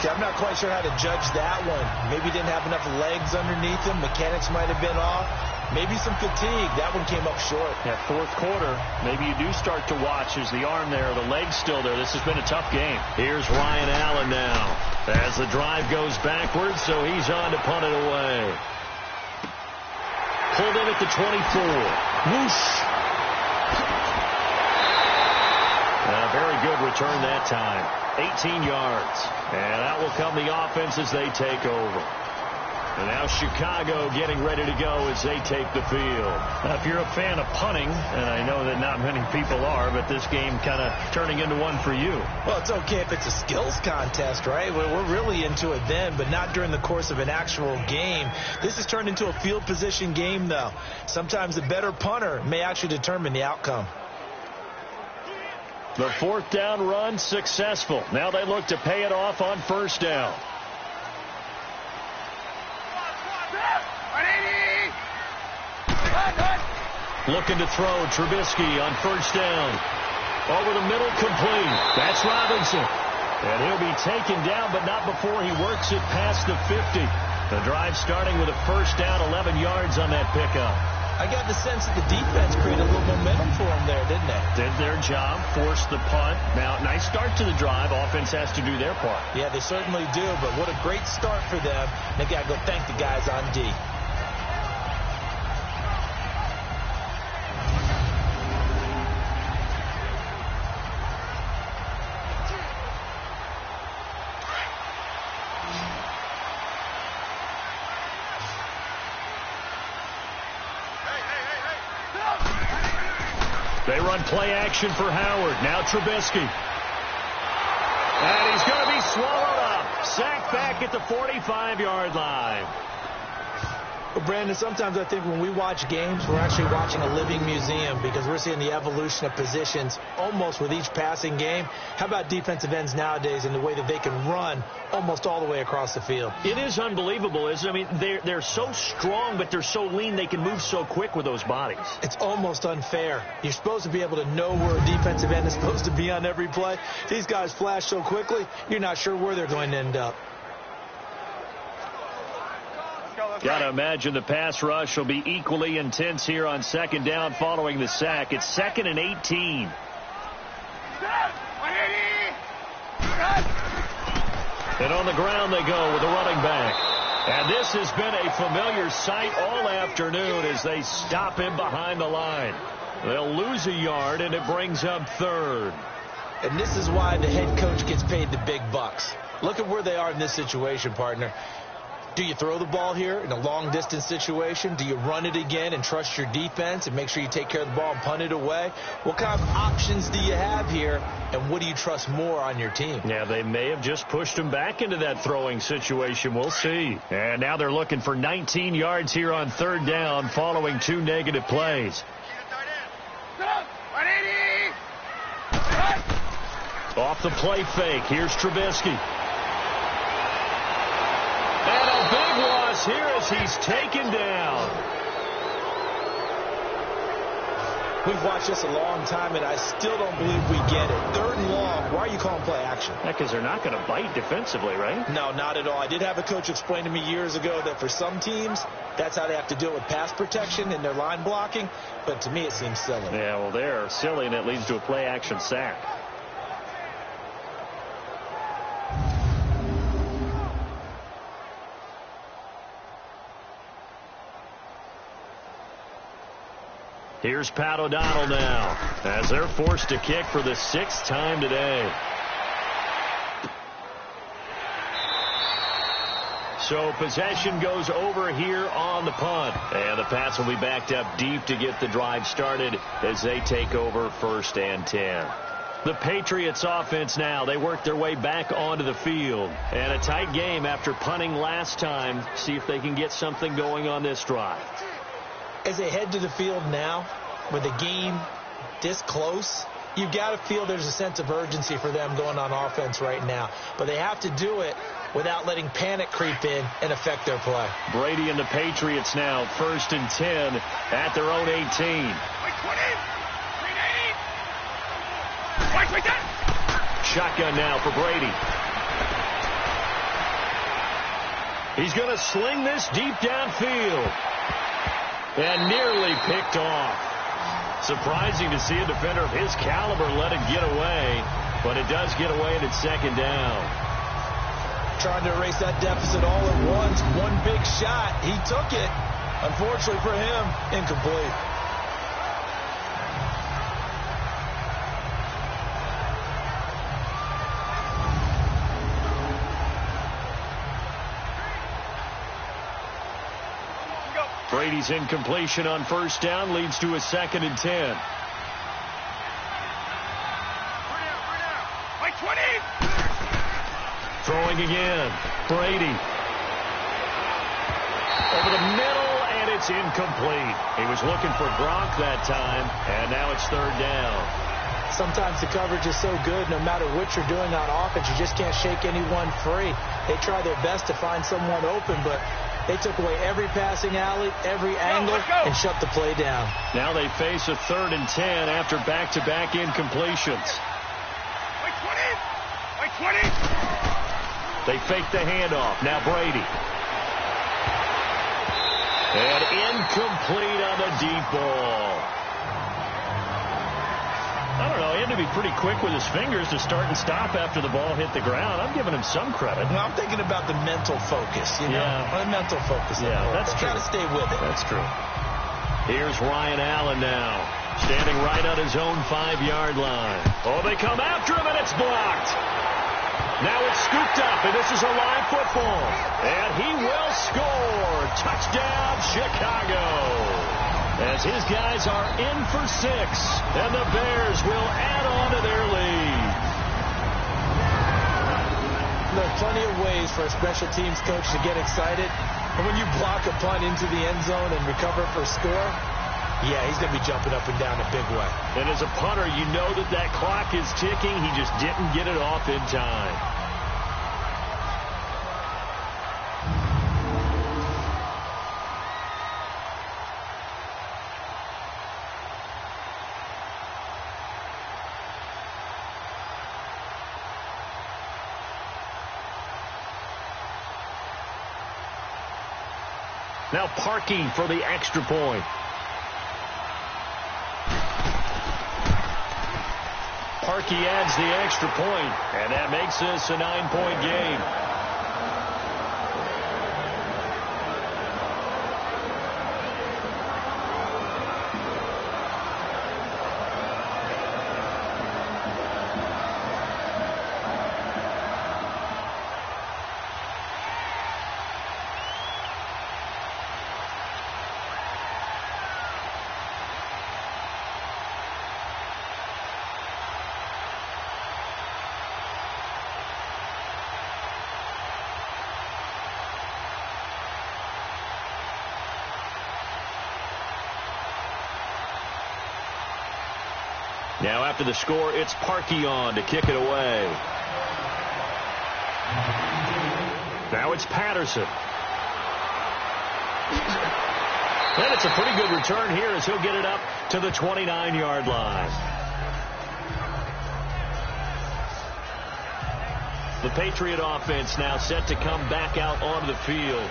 I'm not quite sure how to judge that one. Maybe he didn't have enough legs underneath him. Mechanics might have been off. Maybe some fatigue. That one came up short. That 4th quarter, maybe you do start to watch as the arm there, the leg's still there. This has been a tough game. Here's Ryan Allen now as the drive goes backwards, so he's on to punt it away. Pulled in at the 24. Whoosh. A very good return that time. 18 yards. And out will come the offense as they take over. And now Chicago getting ready to go as they take the field. Now, if you're a fan of punting, and I know that not many people are, but this game kind of turning into one for you. Well, it's okay if it's a skills contest, right? We're really into it then, but not during the course of an actual game. This has turned into a field position game, though. Sometimes the better punter may actually determine the outcome. The 4th down run successful. Now they look to pay it off on 1st down. Looking to throw Trubisky on 1st down. Over the middle, complete. That's Robinson. And he'll be taken down, but not before he works it past the 50. The drive starting with a 1st down, 11 yards on that pickup. I got the sense that the defense created a little momentum for them there, didn't they? Did their job, forced the punt. Now, nice start to the drive. Offense has to do their part. Yeah, they certainly do, but what a great start for them. They got to go thank the guys on D. They run play action for Howard. Now Trubisky. And he's going to be swallowed up. Sacked back at the 45-yard line. Well, Brandon, sometimes I think when we watch games, we're actually watching a living museum because we're seeing the evolution of positions almost with each passing game. How about defensive ends nowadays and the way that they can run almost all the way across the field? It is unbelievable, isn't it? I mean, they're so strong, but they're so lean. They can move so quick with those bodies. It's almost unfair. You're supposed to be able to know where a defensive end is supposed to be on every play. These guys flash so quickly, you're not sure where they're going to end up. Got to imagine the pass rush will be equally intense here on second down following the sack. It's 2nd and 18. And on the ground they go with a running back. And this has been a familiar sight all afternoon as they stop him behind the line. They'll lose a yard, and it brings up 3rd. And this is why the head coach gets paid the big bucks. Look at where they are in this situation, partner. Do you throw the ball here in a long-distance situation? Do you run it again and trust your defense and make sure you take care of the ball and punt it away? What kind of options do you have here, and what do you trust more on your team? Yeah, they may have just pushed him back into that throwing situation. We'll see. And now they're looking for 19 yards here on 3rd down following 2 negative plays. Off the play fake. Here's Trubisky. And a big loss here as he's taken down. We've watched this a long time, and I still don't believe we get it. 3rd and long. Why are you calling play action? Because they're not going to bite defensively, right? No, not at all. I did have a coach explain to me years ago that for some teams, that's how they have to do it with pass protection and their line blocking. But to me, it seems silly. Yeah, well, they're silly, and it leads to a play action sack. Here's Pat O'Donnell now as they're forced to kick for the 6th time today. So possession goes over here on the punt. And the Pats will be backed up deep to get the drive started as they take over 1st and 10. The Patriots offense now. They work their way back onto the field. And a tight game after punting last time. See if they can get something going on this drive. As they head to the field now, with the game this close, you've got to feel there's a sense of urgency for them going on offense right now. But they have to do it without letting panic creep in and affect their play. Brady and the Patriots now, 1st and 10 at their own 18. Shotgun now for Brady. He's going to sling this deep downfield. And nearly picked off. Surprising to see a defender of his caliber let it get away, but it does get away and it's 2nd down. Trying to erase that deficit all at once. One big shot. He took it. Unfortunately for him, incomplete. Brady's incompletion on 1st down leads to a 2nd and 10. Throwing again. Brady. Over the middle, and it's incomplete. He was looking for Gronk that time, and now it's 3rd down. Sometimes the coverage is so good, no matter what you're doing on offense, you just can't shake anyone free. They try their best to find someone open, but they took away every passing alley, every angle, and shut the play down. Now they face a 3rd and 10 after back-to-back incompletions. They fake the handoff. Now Brady. And incomplete on the deep ball. I don't know. He had to be pretty quick with his fingers to start and stop after the ball hit the ground. I'm giving him some credit. Well, I'm thinking about the mental focus, you know? Yeah. The mental focus. Yeah, that's true. Got to stay with it. That's true. Here's Ryan Allen now, standing right on his own 5-yard line. Oh, they come after him, and it's blocked. Now it's scooped up, and this is a live football. And he will score. Touchdown, Chicago. As his guys are in for 6, and the Bears will add on to their lead. There are plenty of ways for a special teams coach to get excited. And when you block a punt into the end zone and recover for a score, yeah, he's going to be jumping up and down a big way. And as a punter, you know that clock is ticking. He just didn't get it off in time. Now Parkey for the extra point. Parkey adds the extra point, and that makes this a 9-point game. Now after the score, it's Parkey on to kick it away. Now it's Patterson. And it's a pretty good return here as he'll get it up to the 29-yard line. The Patriot offense now set to come back out onto the field.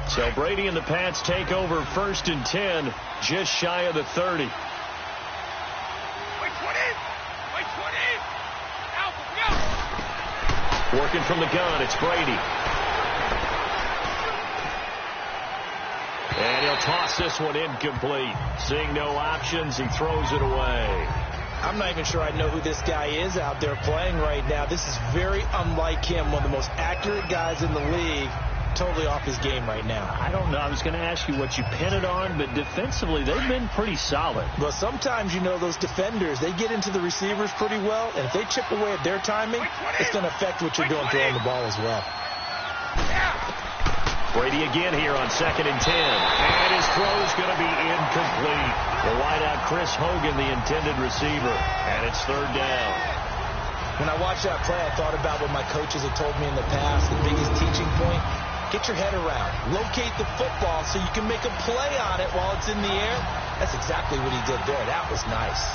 So Brady and the Pats take over 1st and 10, just shy of the 30. Wait 20! Wait 20! Out! Working from the gun, it's Brady. And he'll toss this one incomplete. Seeing no options, he throws it away. I'm not even sure I know who this guy is out there playing right now. This is very unlike him, one of the most accurate guys in the league. Totally off his game right now. I don't know. I was going to ask you what you pin it on, but defensively, they've been pretty solid. Well, sometimes, you know, those defenders, they get into the receivers pretty well, and if they chip away at their timing, it's going to affect what you're doing throwing the ball as well. Brady again here on 2nd and 10. And his throw's going to be incomplete. The wideout, Chris Hogan, the intended receiver. And it's 3rd down. When I watched that play, I thought about what my coaches had told me in the past. The biggest teaching point, get your head around. Locate the football so you can make a play on it while it's in the air. That's exactly what he did there. That was nice.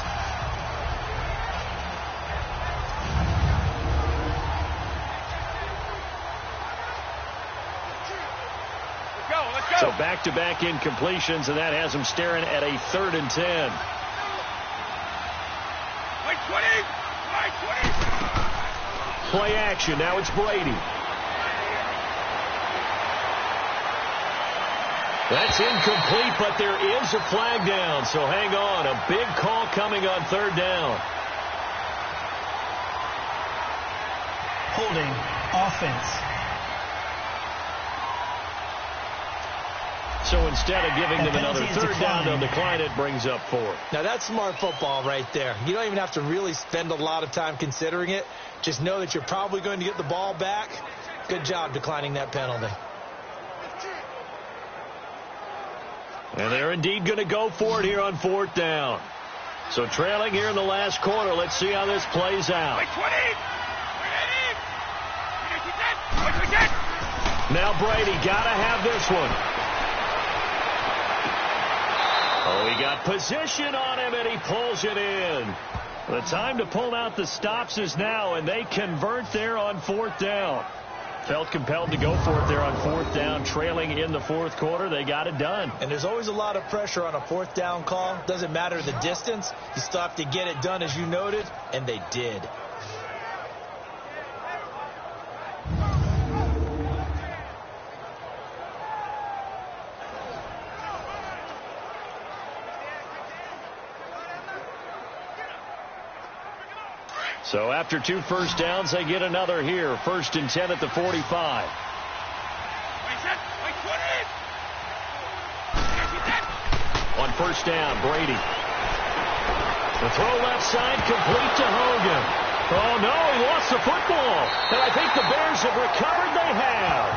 Let's go. So back-to-back incompletions, and that has him staring at a 3rd and 10. Wait 20! Wait 20! Play action. Now it's Brady. That's incomplete, but there is a flag down, so hang on. A big call coming on 3rd down. Holding offense. So instead of giving them another 3rd down, they'll decline it, brings up 4th. Now, that's smart football right there. You don't even have to really spend a lot of time considering it. Just know that you're probably going to get the ball back. Good job declining that penalty. And they're indeed going to go for it here on 4th down. So trailing here in the last quarter. Let's see how this plays out. Wait 20! Wait 80! Now Brady got to have this one. Oh, he got position on him, and he pulls it in. The time to pull out the stops is now, and they convert there on 4th down. Felt compelled to go for it there on 4th down, trailing in the 4th quarter. They got it done. And there's always a lot of pressure on a 4th down call. Doesn't matter the distance. You still have to get it done, as you noted, and they did. So after 2 first downs, they get another here. 1st and 10 at the 45. On 1st down, Brady. The throw left side, complete to Hogan. Oh, no, he lost the football. And I think the Bears have recovered. They have.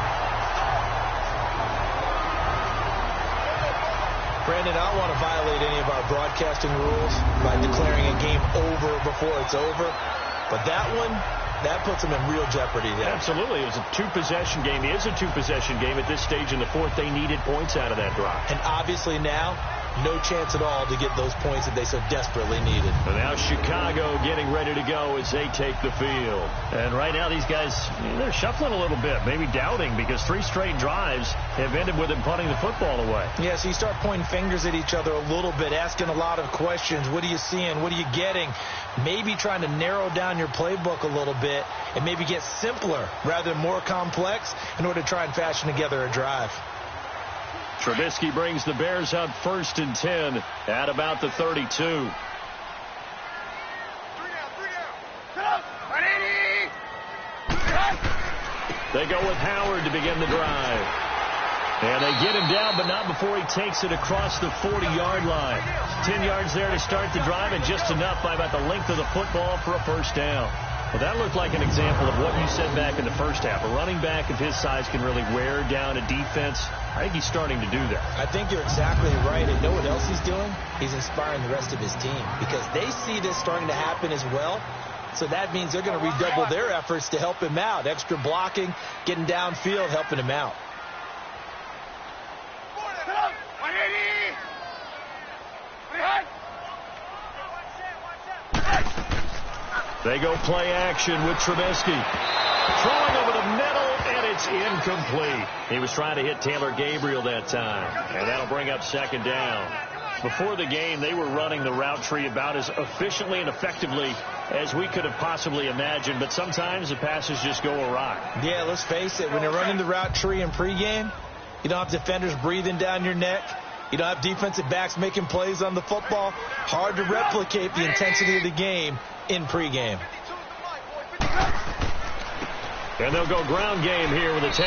Brandon, I don't want to violate any of our broadcasting rules by declaring a game over before it's over. But that one, that puts them in real jeopardy there. Absolutely. It was a 2-possession game. It is a 2-possession game at this stage in the 4th. They needed points out of that drive. And obviously now, no chance at all to get those points that they so desperately needed. And now Chicago getting ready to go as they take the field. And right now these guys, they're shuffling a little bit, maybe doubting, because 3 straight drives have ended with them punting the football away. Yeah, so you start pointing fingers at each other a little bit, asking a lot of questions. What are you seeing? What are you getting? Maybe trying to narrow down your playbook a little bit and maybe get simpler rather than more complex in order to try and fashion together a drive. Trubisky brings the Bears up 1st and 10 at about the 32. 3 down. They go with Howard to begin the drive. And they get him down, but not before he takes it across the 40-yard line. 10 yards there to start the drive, and just enough by about the length of the football for a 1st down. Well, that looked like an example of what you said back in the 1st half. A running back of his size can really wear down a defense. I think he's starting to do that. I think you're exactly right. And know what else he's doing? He's inspiring the rest of his team because they see this starting to happen as well. So that means they're going to redouble their efforts to help him out. Extra blocking, getting downfield, helping him out. They go play action with Trubisky. Throwing over the middle, and it's incomplete. He was trying to hit Taylor Gabriel that time. And that'll bring up 2nd down. Before the game, they were running the route tree about as efficiently and effectively as we could have possibly imagined. But sometimes the passes just go awry. Yeah, let's face it. When you're running the route tree in pregame, you don't have defenders breathing down your neck. You don't have defensive backs making plays on the football. Hard to replicate the intensity of the game in pregame. And they'll go ground game here with a tail.